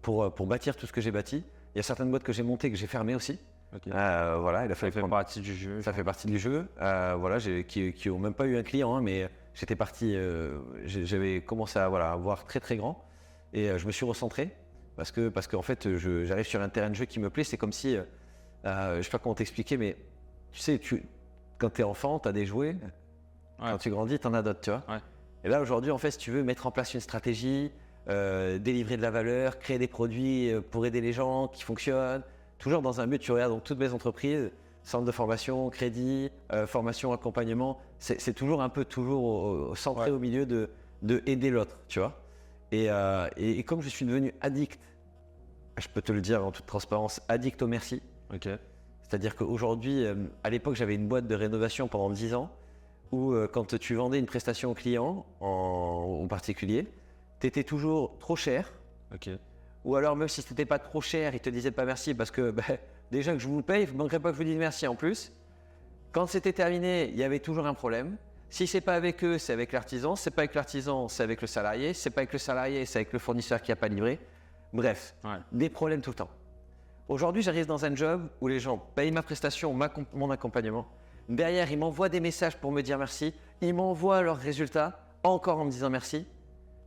pour bâtir tout ce que j'ai bâti. Il y a certaines boîtes que j'ai montées que j'ai fermées aussi. Ok. Voilà, il a Ça fallu fait partie du jeu. ça fait partie du jeu. Voilà, qui ont même pas eu un client, hein, mais j'étais parti. J'avais commencé à voir très très grand et je me suis recentré parce qu'en fait, j'arrive sur un terrain de jeu qui me plaît. C'est comme si, je sais pas comment t'expliquer, mais tu sais, quand t'es enfant, t'as des jouets. Ouais. Quand tu grandis, t'en as d'autres, tu vois. Ouais. Et là, aujourd'hui, en fait, si tu veux mettre en place une stratégie, délivrer de la valeur, créer des produits pour aider les gens qui fonctionnent, toujours dans un but, tu regardes dans toutes mes entreprises, centre de formation, crédit, formation, accompagnement, c'est toujours un peu centré au milieu de aider l'autre, tu vois. Et comme je suis devenu addict, je peux te le dire en toute transparence, addict au merci. Ok. C'est-à-dire qu'aujourd'hui, à l'époque, j'avais une boîte de rénovation pendant 10 ans où quand tu vendais une prestation au client en particulier, tu étais toujours trop cher. Ok. Ou alors même si c'était pas trop cher, ils te disaient pas merci parce que déjà que je vous le paye, il ne manquerait pas que je vous dise merci en plus. Quand c'était terminé, il y avait toujours un problème. Si c'est pas avec eux, c'est avec l'artisan. C'est pas avec l'artisan, c'est avec le salarié. C'est pas avec le salarié, c'est avec le fournisseur qui a pas livré. Bref, des problèmes tout le temps. Aujourd'hui, j'arrive dans un job où les gens payent ma prestation, mon accompagnement. Derrière, ils m'envoient des messages pour me dire merci. Ils m'envoient leurs résultats encore en me disant merci.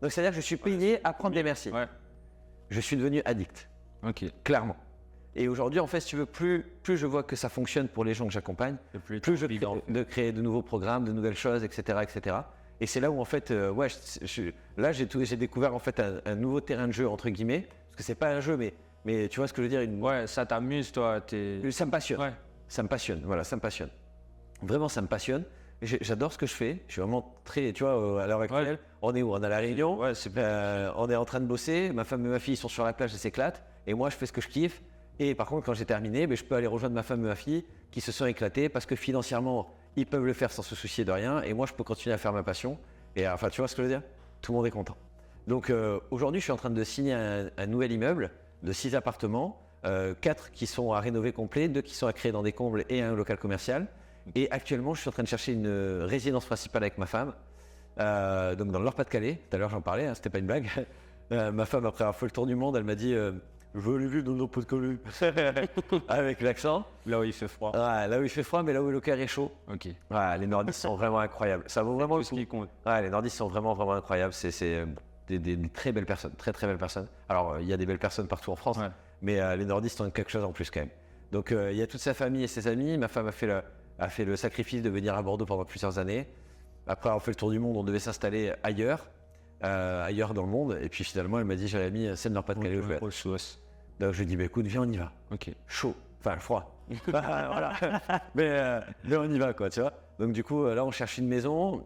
Donc, c'est-à-dire que je suis payé à prendre des merci. Ouais. Je suis devenu addict, Ok. clairement. Et aujourd'hui, en fait, si tu veux, plus je vois que ça fonctionne pour les gens que j'accompagne, plus je crée de créer de nouveaux programmes, de nouvelles choses, etc., etc. Et c'est là où, en fait, là, j'ai découvert en fait un nouveau terrain de jeu entre guillemets, parce que c'est pas un jeu, mais tu vois ce que je veux dire. Ouais, ça t'amuse, toi. Ça me passionne. Ouais. Ça me passionne. Voilà, ça me passionne. Vraiment, ça me passionne. J'adore ce que je fais. Je suis vraiment très, tu vois, à l'heure actuelle, on est où? On est à La Réunion. Ouais, c'est on est en train de bosser. Ma femme et ma fille sont sur la plage, elles s'éclatent. Et moi, je fais ce que je kiffe. Et par contre, quand j'ai terminé, je peux aller rejoindre ma femme et ma fille qui se sont éclatées parce que financièrement, ils peuvent le faire sans se soucier de rien. Et moi, je peux continuer à faire ma passion. Et enfin, tu vois ce que je veux dire? Tout le monde est content. Donc aujourd'hui, je suis en train de signer un nouvel immeuble de 6 appartements, 4 qui sont à rénover complet, 2 qui sont à créer dans des combles et un local commercial. Et actuellement, je suis en train de chercher une résidence principale avec ma femme, donc dans le Nord-Pas-de-Calais. Tout à l'heure, j'en parlais, hein, c'était pas une blague. Ma femme, après avoir fait le tour du monde, elle m'a dit je veux aller vivre dans le Nord-Pas-de-Calais avec l'accent. Là où il fait froid. Ouais, là où il fait froid, mais là où le cœur est chaud. Ok. Ouais, les nordistes sont vraiment incroyables. Ça vaut vraiment Tout le ce coup. qui compte. Ouais, les nordistes sont vraiment, vraiment incroyables. C'est des très belles personnes, très, très belles personnes. Alors, il y a des belles personnes partout en France, Ouais. mais les nordistes ont quelque chose en plus quand même. Donc, il y a toute sa famille et ses amis. Ma femme a fait le sacrifice de venir à Bordeaux pendant plusieurs années. Après avoir fait le tour du monde, on devait s'installer ailleurs dans le monde. Et puis finalement, elle m'a dit Jérémy, c'est le Nord-Pas-de-Calais où je vais être. Donc, je lui ai dit écoute, viens, on y va. Ok. Chaud, enfin froid. Voilà. mais on y va, quoi, tu vois. Donc du coup, là, on cherche une maison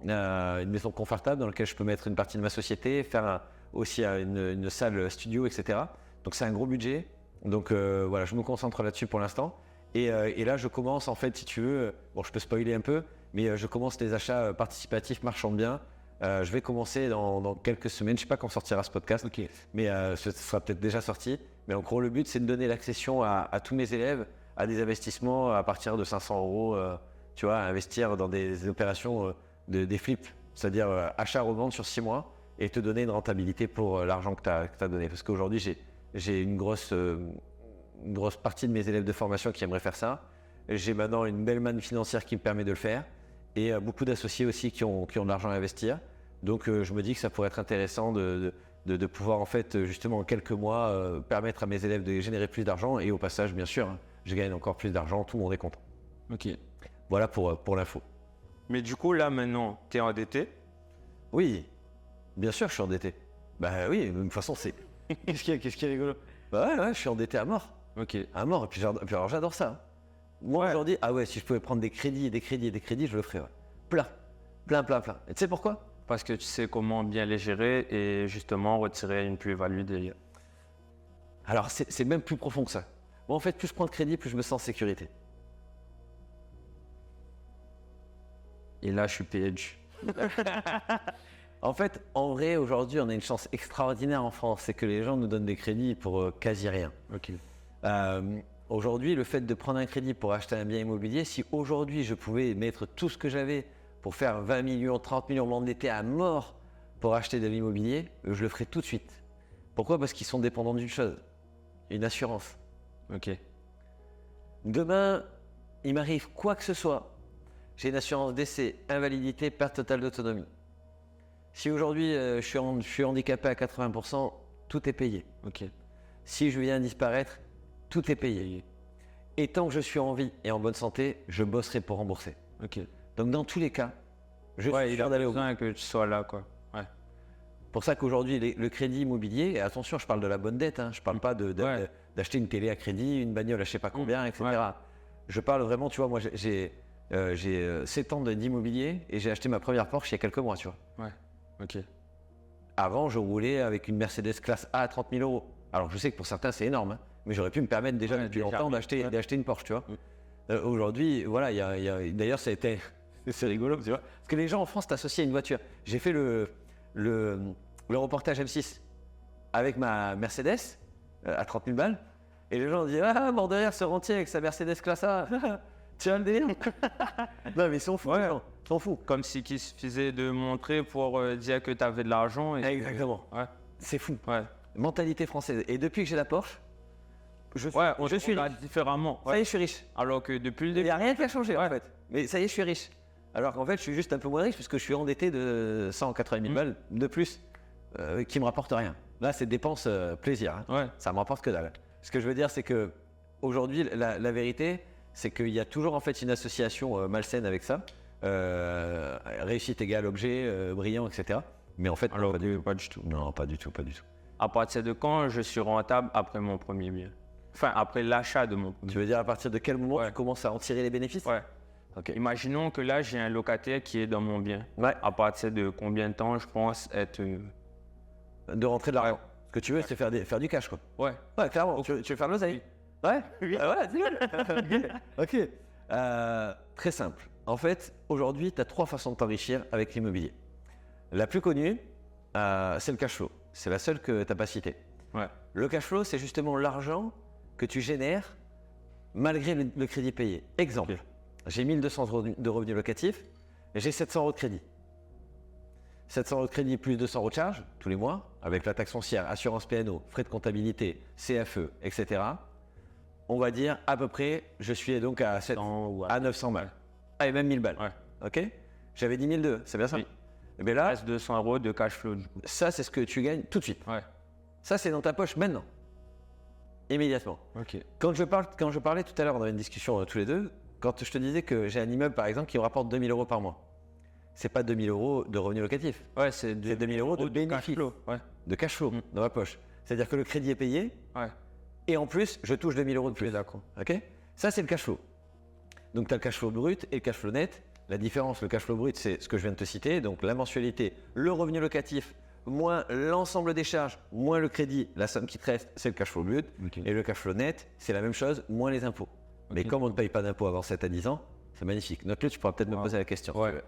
confortable dans laquelle je peux mettre une partie de ma société, faire aussi une salle studio, etc. Donc c'est un gros budget. Donc voilà, je me concentre là-dessus pour l'instant. Et là, je commence, en fait, si tu veux, bon, je peux spoiler un peu, mais je commence les achats participatifs marchant bien. Je vais commencer dans quelques semaines, je ne sais pas quand sortira ce podcast, mais ce sera peut-être déjà sorti. Mais en gros, le but, c'est de donner l'accession à tous mes élèves à des investissements à partir de 500 euros, tu vois, investir dans des opérations des flips, c'est-à-dire achat-revente sur 6 mois et te donner une rentabilité pour l'argent que tu as donné. Parce qu'aujourd'hui, j'ai une grosse partie de mes élèves de formation qui aimeraient faire ça. J'ai maintenant une belle manne financière qui me permet de le faire et beaucoup d'associés aussi qui ont de l'argent à investir. Donc, je me dis que ça pourrait être intéressant de pouvoir, en fait, justement, en quelques mois, permettre à mes élèves de générer plus d'argent et au passage, bien sûr, hein, je gagne encore plus d'argent, tout le monde est content. Ok. Voilà pour l'info. Mais du coup, là, maintenant, tu es endetté? Oui, bien sûr, je suis endetté. Bah oui, de toute façon, c'est... Qu'est-ce qui est rigolo? Bah ouais, je suis endetté à mort. Ok. À mort, et puis alors j'adore ça. Hein. Moi, aujourd'hui, ah ouais, si je pouvais prendre des crédits, je le ferais. Ouais. Plein. Et tu sais pourquoi? Parce que tu sais comment bien les gérer et justement retirer une plus-value derrière. Alors, c'est même plus profond que ça. Moi, en fait, plus je prends de crédit, plus je me sens en sécurité. Et là, je suis PH. En fait, en vrai, aujourd'hui, on a une chance extraordinaire en France, c'est que les gens nous donnent des crédits pour quasi rien. Ok. Aujourd'hui, le fait de prendre un crédit pour acheter un bien immobilier, si aujourd'hui je pouvais mettre tout ce que j'avais pour faire 20 millions, 30 millions, m'endetter à mort pour acheter de l'immobilier, je le ferais tout de suite. Pourquoi? Parce qu'ils sont dépendants d'une chose, une assurance. Ok. Demain, il m'arrive quoi que ce soit, j'ai une assurance décès, invalidité, perte totale d'autonomie. Si aujourd'hui je suis handicapé à 80%, tout est payé. Ok. Si je viens disparaître, tout est payé. Et tant que je suis en vie et en bonne santé, je bosserai pour rembourser. Ok. Donc dans tous les cas, je suis Il sûr a d'aller au bout. besoin que tu sois là, quoi. Ouais. Pour ça qu'aujourd'hui, le crédit immobilier, et attention, je parle de la bonne dette, hein, je parle pas d'acheter une télé à crédit, une bagnole à je sais pas combien, etc. Ouais. Je parle vraiment, tu vois, moi j'ai 7 ans d'immobilier et j'ai acheté ma première Porsche il y a quelques mois, tu vois. Ouais. Ok. Avant, je roulais avec une Mercedes classe A à 30 000 euros. Alors je sais que pour certains c'est énorme, hein, mais j'aurais pu me permettre déjà depuis longtemps d'acheter une Porsche, tu vois. Aujourd'hui, voilà, d'ailleurs ça a été, c'est rigolo, tu vois, parce que les gens en France t'associent à une voiture. J'ai fait le reportage M6 avec ma Mercedes à 30 000 balles, et les gens disent ah mort de rire ce rentier avec sa Mercedes classe A, tu vois le délire. Non mais ils sont fous, les gens, ils sont fous. Comme si qu'il suffisait de montrer pour dire que tu avais de l'argent. Exactement. Ouais. C'est fou. Ouais. Mentalité française. Et depuis que j'ai la Porsche, je suis riche. Différemment. Ça y est, je suis riche. Alors que depuis le Il début. n'y a rien qui a changé en fait. Mais ça y est, je suis riche. Alors qu'en fait, je suis juste un peu moins riche puisque je suis endetté de 180 000 balles de plus qui me rapportent rien. Là, c'est dépenses plaisir. Hein. Ouais. Ça me rapporte que dalle. Ce que je veux dire, c'est que aujourd'hui, la vérité, c'est qu'il y a toujours en fait une association malsaine avec ça. Réussite égale objet, brillant, etc. Mais en fait, Alors que pas du tout. Non, pas du tout. À partir de quand je suis rentable après mon premier bien? Enfin, après l'achat de mon premier. Tu veux dire à partir de quel moment tu commences à en tirer les bénéfices? Ouais. Ok. Imaginons que là, j'ai un locataire qui est dans mon bien. Ouais. À partir de combien de temps je pense être. De rentrer de l'argent. Ce que tu veux, c'est faire du cash, quoi. Ouais. Ouais, clairement. Tu veux faire de l'oseille? Ouais. Oui. Ouais, dis-le. Ok. Très simple. En fait, aujourd'hui, tu as 3 façons de t'enrichir avec l'immobilier. La plus connue, c'est le cash flow. C'est la seule que tu n'as pas citée. Ouais. Le cash flow, c'est justement l'argent que tu génères malgré le crédit payé. Exemple, j'ai 1 200 euros de revenus locatifs et j'ai 700 euros de crédit. 700 euros de crédit plus 200 euros de charge tous les mois, avec la taxe foncière, assurance P&O, frais de comptabilité, CFE, etc. On va dire à peu près, je suis donc à 900 balles. Ah, et même 1000 balles. Ouais. Ok. J'avais 10 200, c'est bien ça? Oui. Et bien là, Reste 200 euros de cash flow. ça, c'est ce que tu gagnes tout de suite. Ouais. Ça, c'est dans ta poche maintenant. Immédiatement. Ok. Quand je parlais tout à l'heure, on avait une discussion tous les deux, quand je te disais que j'ai un immeuble, par exemple, qui me rapporte 2000 euros par mois. C'est pas 2000 euros de revenus locatifs. Ouais, c'est 2000 euros de bénéfices. cash flow. Ouais. De cash flow dans ma poche. C'est-à-dire que le crédit est payé Ouais. et en plus, je touche 2000 euros de plus. D'accord. Ok. Ça, c'est le cash flow. Donc, tu as le cash flow brut et le cash flow net. La différence, le cash flow brut, c'est ce que je viens de te citer. Donc, la mensualité, le revenu locatif, moins l'ensemble des charges, moins le crédit, la somme qui te reste, c'est le cash flow brut. Ok. Et le cash flow net, c'est la même chose, moins les impôts. Mais Ok. comme on ne paye pas d'impôts avant 7 à 10 ans, c'est magnifique. Note-le, tu pourras peut-être me poser la question. Ouais.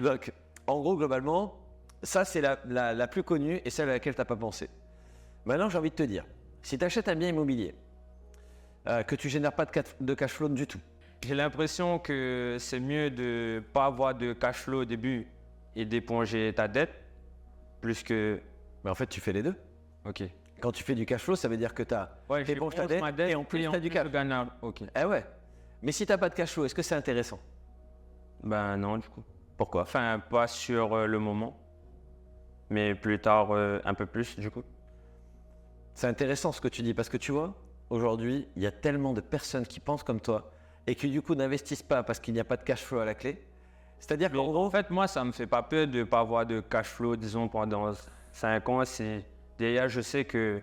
Donc, en gros, globalement, ça, c'est la plus connue et celle à laquelle tu n'as pas pensé. Maintenant, j'ai envie de te dire, si tu achètes un bien immobilier, que tu ne génères pas de cash flow du tout, J'ai l'impression que c'est mieux de ne pas avoir de cash flow au début et d'éponger ta dette, plus que. mais en fait, tu fais les deux. Ok. Quand tu fais du cash flow, ça veut dire que tu Ouais, éponges ta j'éponge ma dette et en plus, tu as du cash. je gagne. Ok. Eh ouais. Mais si tu n'as pas de cash flow, est-ce que c'est intéressant? Ben non, du coup. Pourquoi? Enfin, pas sur le moment, mais plus tard, un peu plus, du coup. C'est intéressant ce que tu dis parce que tu vois, aujourd'hui, il y a tellement de personnes qui pensent comme toi et qui du coup n'investissent pas parce qu'il n'y a pas de cash flow à la clé. C'est-à-dire qu'en gros, En fait, moi, ça me fait pas peur de ne pas avoir de cash flow, disons, pendant 5 ans. Déjà, je sais que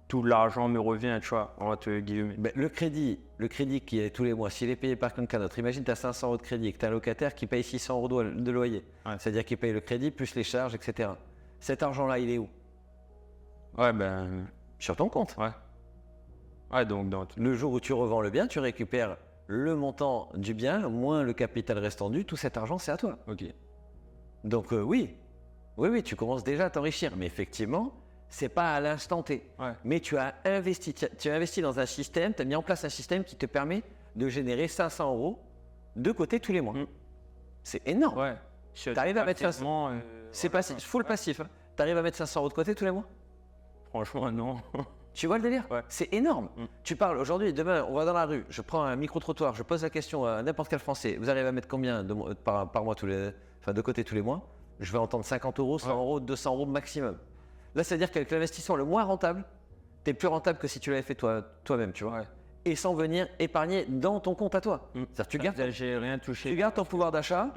tout l'argent me revient, tu vois, entre guillemets. Ben, le crédit qui est tous les mois, s'il est payé par quelqu'un d'autre, imagine tu as 500 euros de crédit et que tu as un locataire qui paye 600 euros de loyer. Ouais. C'est-à-dire qu'il paye le crédit plus les charges, etc. Cet argent-là, il est où? Ouais, ben, Sur ton compte. ouais. Ouais, donc, Le jour où tu revends le bien, tu récupères le montant du bien, moins le capital restant dû, tout cet argent, c'est à toi. ok. Donc oui, tu commences déjà à t'enrichir. Mais effectivement, c'est pas à l'instant T. Ouais. Mais tu as investi dans un système, tu as mis en place un système qui te permet de générer 500 euros de côté tous les mois. Mm. C'est énorme. Ouais. T'arrives à mettre 500. C'est voilà, passif, full passif. Tu arrives à mettre 500 euros de côté tous les mois? Franchement, non. Tu vois le délire? Ouais. C'est énorme. Mm. Tu parles aujourd'hui, demain, on va dans la rue, je prends un micro-trottoir, je pose la question à n'importe quel Français. Vous arrivez à mettre combien par mois de côté tous les mois? Je vais entendre 50 euros, 100 euros, 200 euros maximum. Là, c'est-à-dire qu'avec l'investissement le moins rentable, tu es plus rentable que si tu l'avais fait toi-même, tu vois. Ouais. Et sans venir épargner dans ton compte à toi. Mm. C'est-à-dire que J'ai rien touché. tu gardes ton pouvoir d'achat,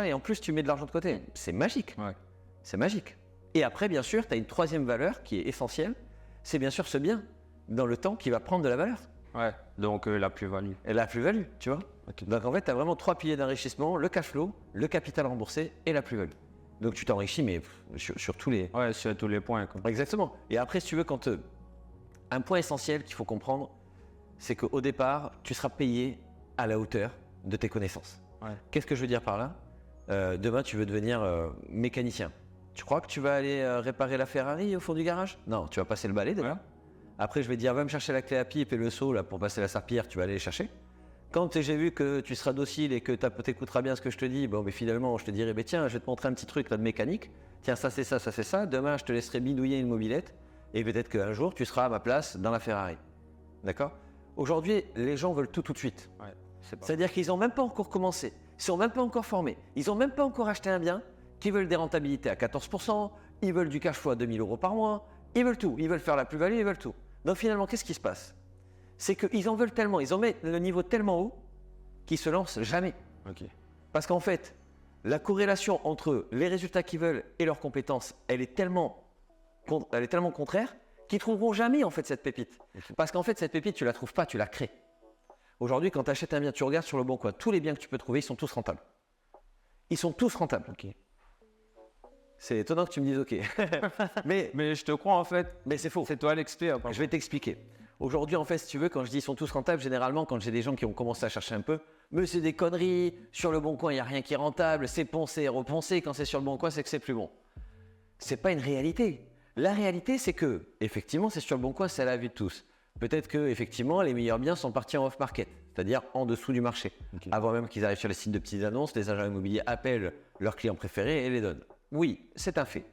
et en plus tu mets de l'argent de côté. C'est magique. Ouais. C'est magique. Et après, bien sûr, tu as une troisième valeur qui est essentielle, c'est bien sûr ce bien dans le temps qui va prendre de la valeur. Ouais, donc la plus-value. Et la plus-value, tu vois. Ok. Donc en fait, tu as vraiment 3 piliers d'enrichissement, le cash flow, le capital remboursé et la plus-value. Donc tu t'enrichis, mais sur tous les... Ouais, sur tous les points. Quoi. Exactement. Et après, si tu veux, un point essentiel qu'il faut comprendre, c'est qu'au départ, tu seras payé à la hauteur de tes connaissances. Ouais. Qu'est-ce que je veux dire par là? Demain, tu veux devenir mécanicien. Tu crois que tu vas aller réparer la Ferrari au fond du garage? Non, tu vas passer le balai déjà. Ouais. Après, je vais te dire, va me chercher la clé à pipe et le seau là, pour passer la serpillière, tu vas aller les chercher. Quand j'ai vu que tu seras docile et que tu écouteras bien ce que je te dis, bon, mais finalement, je te dirai, tiens, je vais te montrer un petit truc là, de mécanique. Tiens, ça c'est ça, ça c'est ça. Demain, je te laisserai bidouiller une mobilette et peut-être qu'un jour, tu seras à ma place dans la Ferrari. D'accord? Aujourd'hui, les gens veulent tout de suite. Ouais, C'est-à-dire qu'ils n'ont même pas encore commencé, ils ne sont même pas encore formés, ils n'ont même pas encore acheté un bien, qu'ils veulent des rentabilités à 14%, ils veulent du cash flow à 2000 euros par mois, ils veulent tout, ils veulent faire la plus-value, ils veulent tout. Donc finalement, qu'est-ce qui se passe? C'est qu'ils en veulent tellement, ils en mettent le niveau tellement haut qu'ils se lancent jamais. Ok. Parce qu'en fait, la corrélation entre les résultats qu'ils veulent et leurs compétences, elle est tellement contraire qu'ils ne trouveront jamais en fait cette pépite. Parce qu'en fait, cette pépite, tu ne la trouves pas, tu la crées. Aujourd'hui, quand tu achètes un bien, tu regardes sur le bon coin, tous les biens que tu peux trouver, ils sont tous rentables. Ils sont tous rentables. Ok. C'est étonnant que tu me dises OK. mais je te crois en fait. Mais c'est faux. C'est toi l'expert. Je vais t'expliquer. Aujourd'hui, en fait, si tu veux, quand je dis ils sont tous rentables, généralement, quand j'ai des gens qui ont commencé à chercher un peu, mais c'est des conneries, sur le bon coin, il n'y a rien qui est rentable, c'est poncé, repensé, quand c'est sur le bon coin, c'est que c'est plus bon. C'est pas une réalité. La réalité, c'est que, effectivement, c'est sur le bon coin, c'est à la vue de tous. Peut-être que, effectivement, les meilleurs biens sont partis en off-market, c'est-à-dire en dessous du marché. Okay. Avant même qu'ils arrivent sur les sites de petites annonces, les agents immobiliers appellent leurs clients préférés et les donnent. Oui, c'est un fait.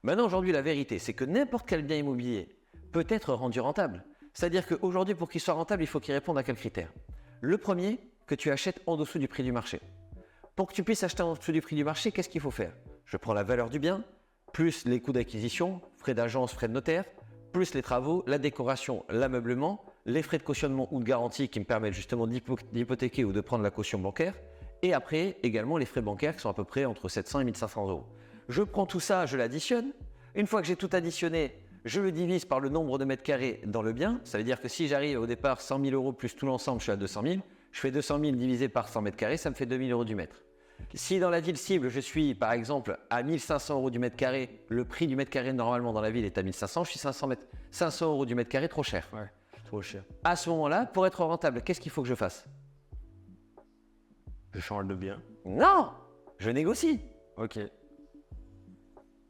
Maintenant, aujourd'hui, la vérité, c'est que n'importe quel bien immobilier peut être rendu rentable. C'est-à-dire qu'aujourd'hui, pour qu'il soit rentable, il faut qu'il réponde à quels critères? Le premier, que tu achètes en dessous du prix du marché. Pour que tu puisses acheter en dessous du prix du marché, qu'est-ce qu'il faut faire? Je prends la valeur du bien, plus les coûts d'acquisition, frais d'agence, frais de notaire, plus les travaux, la décoration, l'ameublement, les frais de cautionnement ou de garantie qui me permettent justement d'hypothéquer ou de prendre la caution bancaire, et après également les frais bancaires qui sont à peu près entre 700 et 1500 euros. Je prends tout ça, je l'additionne. Une fois que j'ai tout additionné, je le divise par le nombre de mètres carrés dans le bien. Ça veut dire que si j'arrive au départ 100 000 euros plus tout l'ensemble, je suis à 200 000. Je fais 200 000 divisé par 100 mètres carrés, ça me fait 2000 euros du mètre. Si dans la ville cible, je suis par exemple à 1500 euros du mètre carré, le prix du mètre carré normalement dans la ville est à 1500, je suis 500 euros du mètre carré, trop cher. Ouais, trop cher. À ce moment-là, pour être rentable, qu'est-ce qu'il faut que je fasse? Je change de bien. Non, je négocie. Ok.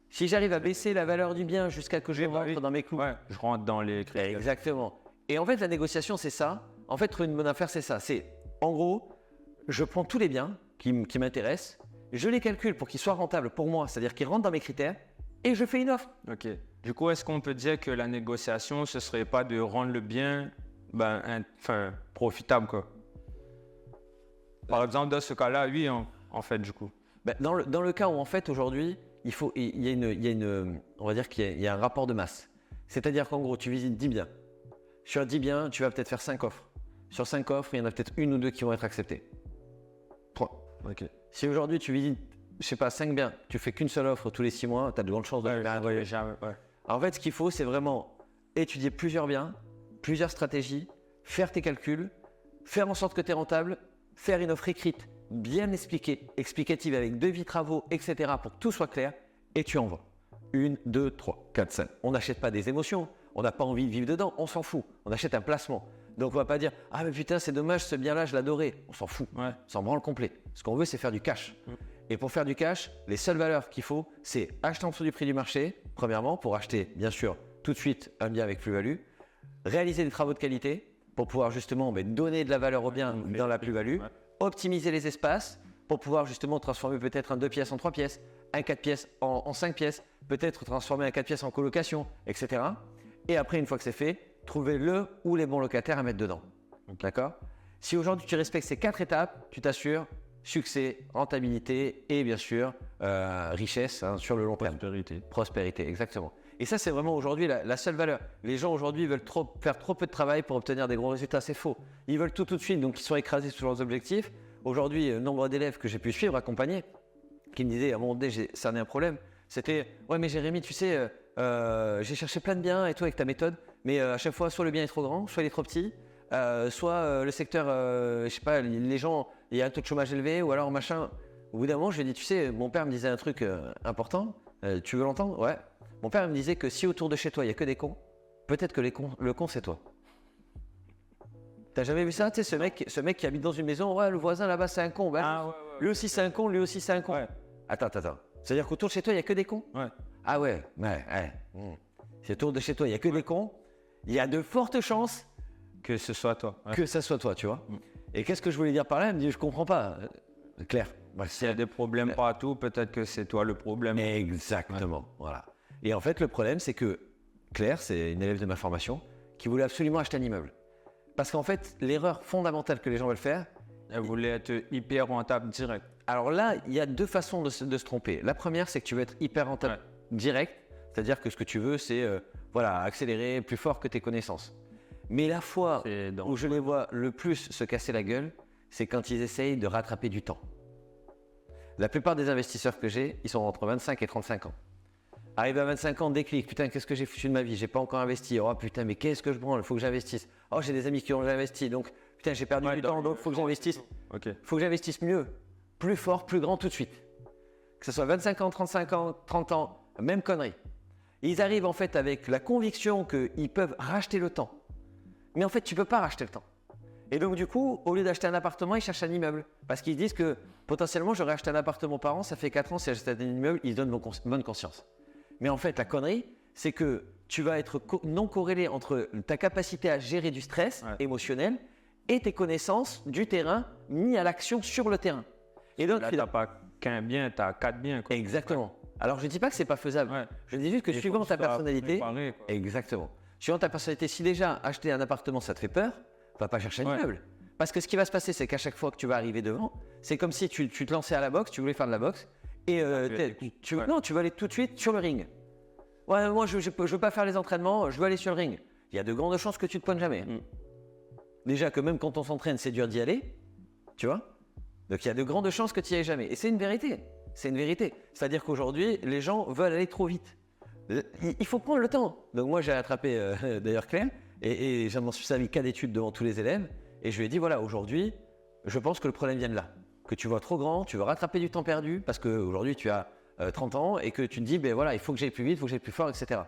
Si j'arrive à baisser la valeur du bien jusqu'à que je rentre dans mes clous. Ouais, je rentre dans les critères. Exactement. Et en fait, la négociation, c'est ça. En fait, trouver une bonne affaire, c'est ça. C'est, en gros, je prends tous les biens qui m'intéressent, je les calcule pour qu'ils soient rentables pour moi, c'est-à-dire qu'ils rentrent dans mes critères, et je fais une offre. Ok. Du coup, est-ce qu'on peut dire que la négociation, ce serait pas de rendre le bien profitable, quoi? Par exemple, dans ce cas-là, oui, en fait, du coup. Dans le cas où, en fait, aujourd'hui, on va dire qu'il y a un rapport de masse. C'est-à-dire qu'en gros, tu visites 10 biens. Sur 10 biens, tu vas peut-être faire 5 offres. Sur 5 offres, il y en a peut-être une ou deux qui vont être acceptées. 3. Okay. Si aujourd'hui, tu visites, je sais pas, 5 biens, tu fais qu'une seule offre tous les 6 mois, tu as de grandes chances de faire un truc. Jamais, ouais. En fait, ce qu'il faut, c'est vraiment étudier plusieurs biens, plusieurs stratégies, faire tes calculs, faire en sorte que tu es rentable, faire une offre écrite, bien expliquée, explicative avec devis, travaux, etc. pour que tout soit clair et tu envoies. 1, 2, 3, 4, 5. On n'achète pas des émotions, on n'a pas envie de vivre dedans, on s'en fout. On achète un placement. Donc on va pas dire « Ah mais putain c'est dommage ce bien-là, je l'adorais ». On s'en fout, on s'en branle complet. Ce qu'on veut c'est faire du cash. Et pour faire du cash, les seules valeurs qu'il faut, c'est acheter en dessous du prix du marché, premièrement, pour acheter bien sûr tout de suite un bien avec plus-value, réaliser des travaux de qualité pour pouvoir justement donner de la valeur au bien dans la plus-value, optimiser les espaces pour pouvoir justement transformer peut-être un 2 pièces en 3 pièces, un 4 pièces en 5 pièces, peut-être transformer un 4 pièces en colocation, etc. Et après, une fois que c'est fait, trouver le ou les bons locataires à mettre dedans. D'accord ? Si aujourd'hui tu respectes ces 4 étapes, tu t'assures succès, rentabilité et bien sûr richesse sur le long terme. Prospérité, exactement. Et ça, c'est vraiment aujourd'hui la seule valeur. Les gens aujourd'hui veulent faire trop peu de travail pour obtenir des gros résultats. C'est faux. Ils veulent tout de suite, donc ils sont écrasés sur leurs objectifs. Aujourd'hui, nombre d'élèves que j'ai pu suivre, accompagner, qui me disaient à un moment donné, j'ai cerné un problème, c'était « Ouais, mais Jérémy, tu sais, j'ai cherché plein de biens et tout avec ta méthode, mais à chaque fois, soit le bien est trop grand, soit il est trop petit, soit le secteur, je sais pas, les gens, il y a un taux de chômage élevé, ou alors machin. » Au bout d'un moment, je lui ai dit « Tu sais, mon père me disait un truc important, tu veux l'entendre ? Ouais. Mon père me disait que si autour de chez toi, il n'y a que des cons, peut-être que le con, c'est toi. » T'as jamais vu ça? Tu sais, ce mec qui habite dans une maison, ouais, le voisin là-bas, c'est un con. Lui aussi, c'est un con, lui aussi, c'est un con. Ouais. Attends. C'est-à-dire qu'autour de chez toi, il n'y a que des cons? Ouais. Ah ouais. Si autour de chez toi, il n'y a que des cons, il y a de fortes chances que ce soit toi. Que ça soit toi, tu vois. Et qu'est-ce que je voulais dire par là? Elle me dit, je comprends pas. Claire. S'il y a des problèmes partout, peut-être que c'est toi le problème. Exactement. Voilà. Et en fait, le problème, c'est que Claire, c'est une élève de ma formation, qui voulait absolument acheter un immeuble. Parce qu'en fait, l'erreur fondamentale que les gens veulent faire, elle voulait être hyper rentable direct. Alors là, il y a deux façons de se tromper. La première, c'est que tu veux être hyper rentable direct, c'est-à-dire que ce que tu veux, c'est accélérer plus fort que tes connaissances. Mais la fois où je les vois le plus se casser la gueule, c'est quand ils essayent de rattraper du temps. La plupart des investisseurs que j'ai, ils sont entre 25 et 35 ans. Arrivé à 25 ans, déclic, putain, qu'est-ce que j'ai foutu de ma vie? J'ai pas encore investi. Oh putain, mais qu'est-ce que je branle? Il faut que j'investisse. Oh, j'ai des amis qui ont investi, donc putain, j'ai perdu du temps, donc il faut que j'investisse. Faut que j'investisse mieux, plus fort, plus grand tout de suite. Que ce soit 25 ans, 35 ans, 30 ans, même connerie. Et ils arrivent en fait avec la conviction qu'ils peuvent racheter le temps. Mais en fait, tu peux pas racheter le temps. Et donc du coup, au lieu d'acheter un appartement, ils cherchent un immeuble. Parce qu'ils disent que potentiellement, j'aurais acheté un appartement par an, ça fait 4 ans, si j'achète un immeuble, ils se donnent bonne conscience. Mais en fait, la connerie, c'est que tu vas être non corrélé entre ta capacité à gérer du stress émotionnel et tes connaissances du terrain mis à l'action sur le terrain. Et donc, là, tu n'as pas qu'un bien, tu as 4 biens. Quoi. Exactement. Alors, je ne dis pas que ce n'est pas faisable. Je dis juste que suivant ta personnalité… Exactement. Suivant ta personnalité, si déjà acheter un appartement, ça te fait peur, va pas chercher un immeuble. Parce que ce qui va se passer, c'est qu'à chaque fois que tu vas arriver devant, c'est comme si tu te lançais à la boxe, tu voulais faire de la boxe, et tu veux aller tout de suite sur le ring. Ouais, moi, je veux pas faire les entraînements, je veux aller sur le ring. Il y a de grandes chances que tu te poignes jamais. Déjà que même quand on s'entraîne, c'est dur d'y aller, tu vois. Donc, il y a de grandes chances que tu n'y ailles jamais. Et c'est une vérité. C'est une vérité. C'est-à-dire qu'aujourd'hui, les gens veulent aller trop vite. Il faut prendre le temps. Donc, moi, j'ai attrapé d'ailleurs Claire, et j'en suis servi cas d'études devant tous les élèves. Et je lui ai dit, voilà, aujourd'hui, je pense que le problème vient de là. Que tu vois trop grand, tu veux rattraper du temps perdu, parce qu'aujourd'hui, tu as 30 ans, et que tu te dis, ben voilà, il faut que j'aille plus vite, il faut que j'aille plus fort, etc.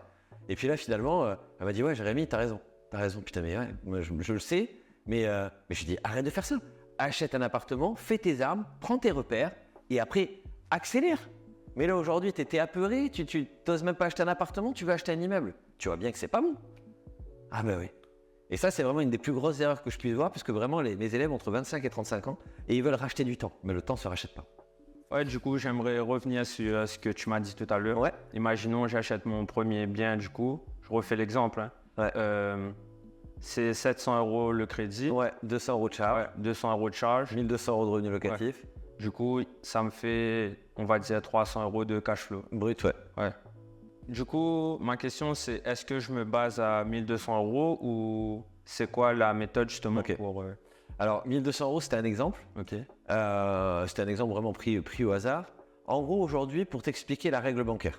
Et puis là, finalement, elle m'a dit, ouais, Jérémy, t'as raison, putain, mais ouais, moi, je le sais, mais je dis, arrête de faire ça. Achète un appartement, fais tes armes, prends tes repères, et après, accélère. Mais là, aujourd'hui, tu étais apeuré, tu n'oses même pas acheter un appartement, tu veux acheter un immeuble. Tu vois bien que c'est pas bon. Ah ben oui. Et ça, c'est vraiment une des plus grosses erreurs que je puisse voir, parce que vraiment, mes élèves ont entre 25 et 35 ans, et ils veulent racheter du temps, mais le temps ne se rachète pas. Ouais, du coup, j'aimerais revenir sur ce que tu m'as dit tout à l'heure. Ouais. Imaginons, j'achète mon premier bien, du coup, je refais l'exemple. Hein. Ouais. C'est 700 € le crédit. Ouais, 200 € de charge. Ouais, 200 € de charge. 1200 € de revenus locatifs. Ouais. Du coup, ça me fait, on va dire, 300 € de cash flow. Brut, ouais. Du coup, ma question, c'est est-ce que je me base à 1200 € ou c'est quoi la méthode justement pour… Alors, 1200 €, c'était un exemple. C'était un exemple vraiment pris au hasard. En gros, aujourd'hui, pour t'expliquer la règle bancaire,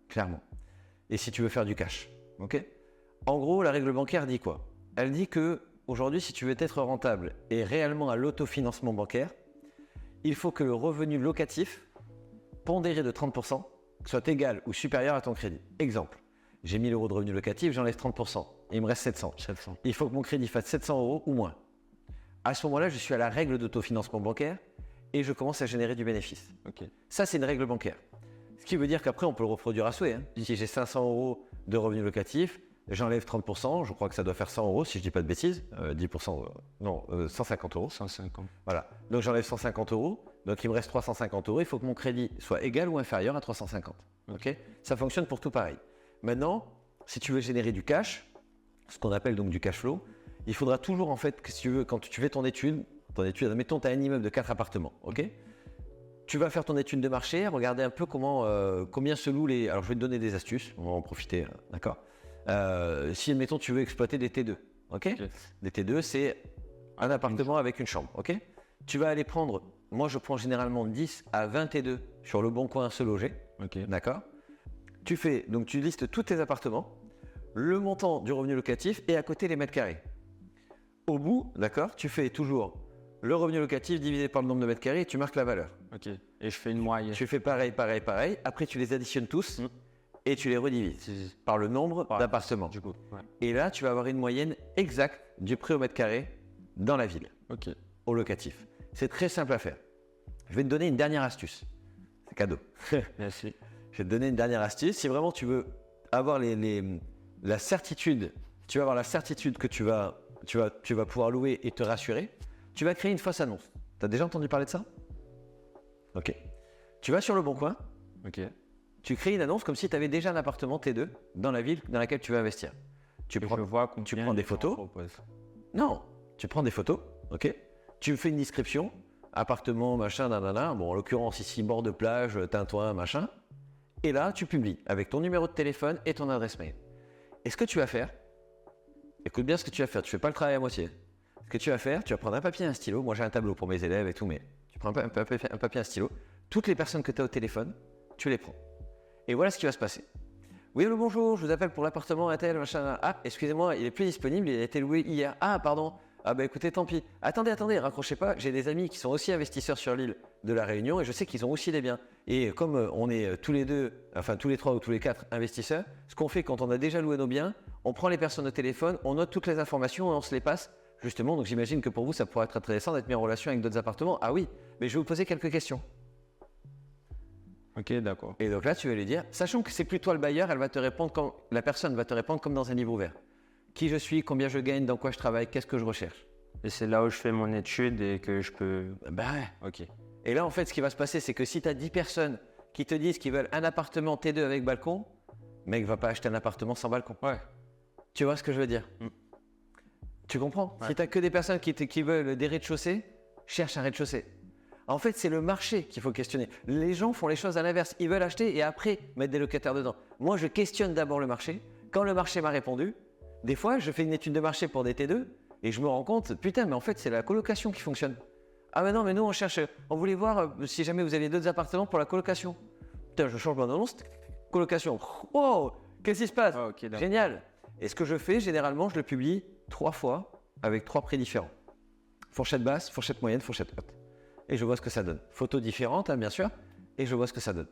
clairement, et si tu veux faire du cash, En gros, la règle bancaire dit quoi? Elle dit que aujourd'hui, si tu veux être rentable et réellement à l'autofinancement bancaire, il faut que le revenu locatif pondéré de 30% soit égal ou supérieur à ton crédit. Exemple, j'ai 1000 euros de revenu locatif, j'enlève 30%, et il me reste 700. Il faut que mon crédit fasse 700 euros ou moins. À ce moment-là, je suis à la règle d'autofinancement bancaire et je commence à générer du bénéfice. Ok. Ça, c'est une règle bancaire. Ce qui veut dire qu'après, on peut le reproduire à souhait. Si j'ai 500 euros de revenu locatif, j'enlève 30%, je crois que ça doit faire 100 euros si je ne dis pas de bêtises. 10%, non, 150 euros. 150. Voilà. Donc j'enlève 150 euros, donc il me reste 350 euros. Il faut que mon crédit soit égal ou inférieur à 350. Ok. Ça fonctionne pour tout pareil. Maintenant, si tu veux générer du cash, ce qu'on appelle donc du cash flow, il faudra toujours en fait que si tu veux, quand tu fais ton étude, admettons, tu as un immeuble de 4 appartements, ok? Tu vas faire ton étude de marché, regarder un peu combien se louent les... Alors je vais te donner des astuces, on va en profiter, d'accord? Si admettons tu veux exploiter des T2, ok? Des T2 c'est un appartement avec une chambre, ok? Tu vas aller prendre, moi je prends généralement 10 à 20 T2 sur le bon coin à se loger, d'accord? Tu listes tous tes appartements, le montant du revenu locatif et à côté les mètres carrés. Au bout, d'accord, tu fais toujours le revenu locatif divisé par le nombre de mètres carrés et tu marques la valeur. Ok. Et je fais une moyenne. Tu fais pareil. Après, tu les additionnes tous et tu les redivises par le nombre d'appartements. Du coup, ouais. Et là, tu vas avoir une moyenne exacte du prix au mètre carré dans la ville, au locatif. C'est très simple à faire. Je vais te donner une dernière astuce. C'est cadeau. Merci. Je vais te donner une dernière astuce. Si vraiment tu veux avoir la certitude, tu vas avoir la certitude que tu vas pouvoir louer et te rassurer, tu vas créer une fausse annonce. Tu as déjà entendu parler de ça? Ok. Tu vas sur le bon coin, tu crées une annonce comme si tu avais déjà un appartement T2 dans la ville dans laquelle tu veux investir. Tu prends des photos. Non, tu prends des photos, ok. Tu fais une description, appartement, machin, nanana. Bon, en l'occurrence ici, bord de plage, tintouin, machin. Et là, tu publies avec ton numéro de téléphone et ton adresse mail. Et ce que tu vas faire, écoute bien ce que tu vas faire, tu fais pas le travail à moitié. Ce que tu vas faire, tu vas prendre un papier et un stylo. Moi, j'ai un tableau pour mes élèves et tout, mais tu prends un papier et un stylo. Toutes les personnes que tu as au téléphone, tu les prends. Et voilà ce qui va se passer. Oui, allô, bonjour, je vous appelle pour l'appartement à tel, machin. Ah, excusez-moi, il est plus disponible, il a été loué hier. Ah, pardon. Ah, bah écoutez, tant pis. Attendez, raccrochez pas. J'ai des amis qui sont aussi investisseurs sur l'île de la Réunion et je sais qu'ils ont aussi des biens. Et comme on est tous les deux, enfin tous les trois ou tous les quatre investisseurs, ce qu'on fait quand on a déjà loué nos biens, on prend les personnes au téléphone, on note toutes les informations et on se les passe. Justement, donc j'imagine que pour vous, ça pourrait être intéressant d'être mis en relation avec d'autres appartements. Ah oui, mais je vais vous poser quelques questions. Ok, d'accord. Et donc là, tu vas lui dire, sachant que c'est plus toi le bailleur, la personne va te répondre comme dans un livre ouvert. Qui je suis, combien je gagne, dans quoi je travaille, qu'est-ce que je recherche. Et c'est là où je fais mon étude et que je peux... Bah ouais. Ok. Et là, en fait, ce qui va se passer, c'est que si tu as 10 personnes qui te disent qu'ils veulent un appartement T2 avec balcon, mec va pas acheter un appartement sans balcon. Ouais. Tu vois ce que je veux dire? Tu comprends? Si tu n'as que des personnes qui veulent des rez-de-chaussée, cherche un rez-de-chaussée. En fait, c'est le marché qu'il faut questionner. Les gens font les choses à l'inverse. Ils veulent acheter et après mettre des locataires dedans. Moi, je questionne d'abord le marché. Quand le marché m'a répondu, des fois, je fais une étude de marché pour des T2 et je me rends compte, putain, mais en fait, c'est la colocation qui fonctionne. Ah mais non, mais nous, on voulait voir si jamais vous aviez d'autres appartements pour la colocation. Putain, je change mon annonce, colocation. Wow, qu'est-ce qui se passe? Génial. Et ce que je fais, généralement, je le publie 3 fois avec 3 prix différents. Fourchette basse, fourchette moyenne, fourchette haute. Et je vois ce que ça donne. Photos différentes, hein, bien sûr, et je vois ce que ça donne.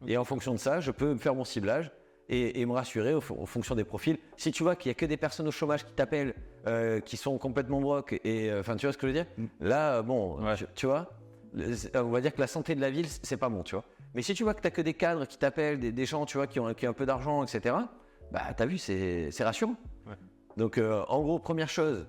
Et en fonction de ça, je peux faire mon ciblage et me rassurer en fonction des profils. Si tu vois qu'il n'y a que des personnes au chômage qui t'appellent, qui sont complètement brocs, enfin, tu vois ce que je veux dire? Là, bon, tu vois, on va dire que la santé de la ville, c'est pas bon, tu vois. Mais si tu vois que tu n'as que des cadres qui t'appellent, des gens, tu vois, qui ont un peu d'argent, etc., bah, tu as vu, c'est rassurant. Ouais. Donc, en gros, première chose,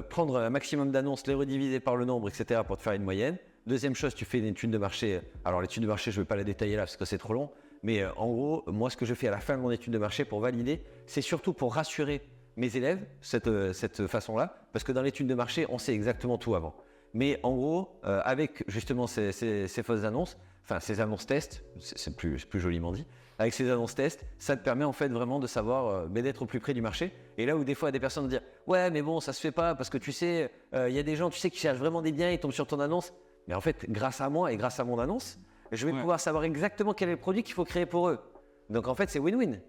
prendre un maximum d'annonces, les rediviser par le nombre, etc., pour te faire une moyenne. Deuxième chose, tu fais une étude de marché. Alors, l'étude de marché, je ne vais pas la détailler là parce que c'est trop long. Mais en gros, moi, ce que je fais à la fin de mon étude de marché pour valider, c'est surtout pour rassurer mes élèves, cette façon-là. Parce que dans l'étude de marché, on sait exactement tout avant. Mais en gros, avec justement ces fausses annonces, enfin ces annonces tests, c'est plus joliment dit, avec ces annonces tests, ça te permet en fait vraiment de savoir, d'être au plus près du marché. Et là où des fois des personnes vont dire « Ouais, mais bon, ça se fait pas parce que tu sais, il y a des gens, tu sais, qui cherchent vraiment des biens, ils tombent sur ton annonce. » Mais en fait, grâce à moi et grâce à mon annonce, je vais pouvoir savoir exactement quel est le produit qu'il faut créer pour eux. Donc en fait, c'est win-win.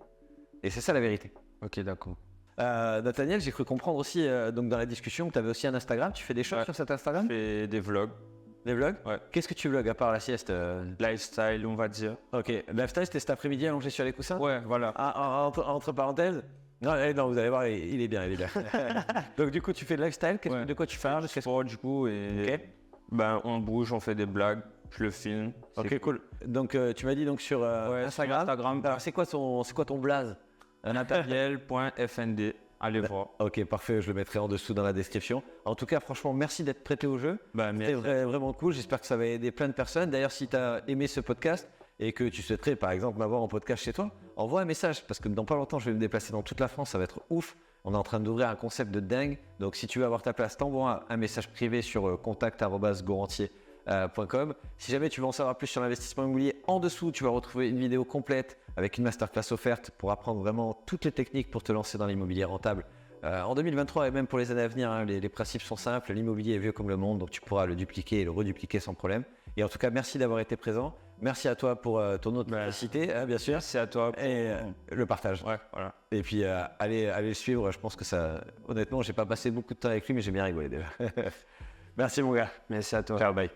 Et c'est ça la vérité. Ok, d'accord. Nathaniel, j'ai cru comprendre aussi donc dans la discussion que tu avais aussi un Instagram. Tu fais des choses sur cet Je Instagram? fais des vlogs, Des vlogs? Ouais. Qu'est-ce que tu vlogs à part la sieste? lifestyle, on va dire. Ok, lifestyle, c'était cet après-midi allongé sur les coussins? Ouais, voilà. Ah, entre parenthèses? Non, non, vous allez voir, il est bien, il est bien. Donc du coup, tu fais de lifestyle, Ouais. de quoi tu parles? Sport, du coup, et Ok, ben, on bouge, on fait des blagues, je le filme. ok, C'est cool. Donc tu m'as dit donc sur Ouais, Instagram. sur Instagram. Alors c'est quoi ton blaze? Nathaniel.fnd, allez voir. Ok, parfait, je le mettrai en dessous dans la description. En tout cas, franchement, merci d'être prêté au jeu. Ben, C'était merci. vraiment cool, j'espère que ça va aider plein de personnes. D'ailleurs, si tu as aimé ce podcast et que tu souhaiterais par exemple m'avoir en podcast chez toi, envoie un message parce que dans pas longtemps, je vais me déplacer dans toute la France, ça va être ouf. On est en train d'ouvrir un concept de dingue. Donc si tu veux avoir ta place, t'envoies un message privé sur contact@gorantier.com. Si jamais tu veux en savoir plus sur l'investissement immobilier, en dessous, tu vas retrouver une vidéo complète avec une masterclass offerte pour apprendre vraiment toutes les techniques pour te lancer dans l'immobilier rentable. En 2023 et même pour les années à venir, hein, les principes sont simples. L'immobilier est vieux comme le monde, donc tu pourras le dupliquer et le redupliquer sans problème. Et en tout cas, merci d'avoir été présent. Merci à toi pour ton authenticité, bien sûr, Merci à toi. et le partage. Ouais, voilà. Et puis, allez le suivre. Je pense que ça, honnêtement, j'ai pas passé beaucoup de temps avec lui, mais j'ai bien rigolé déjà. Merci mon gars. Merci à toi. Ciao, bye.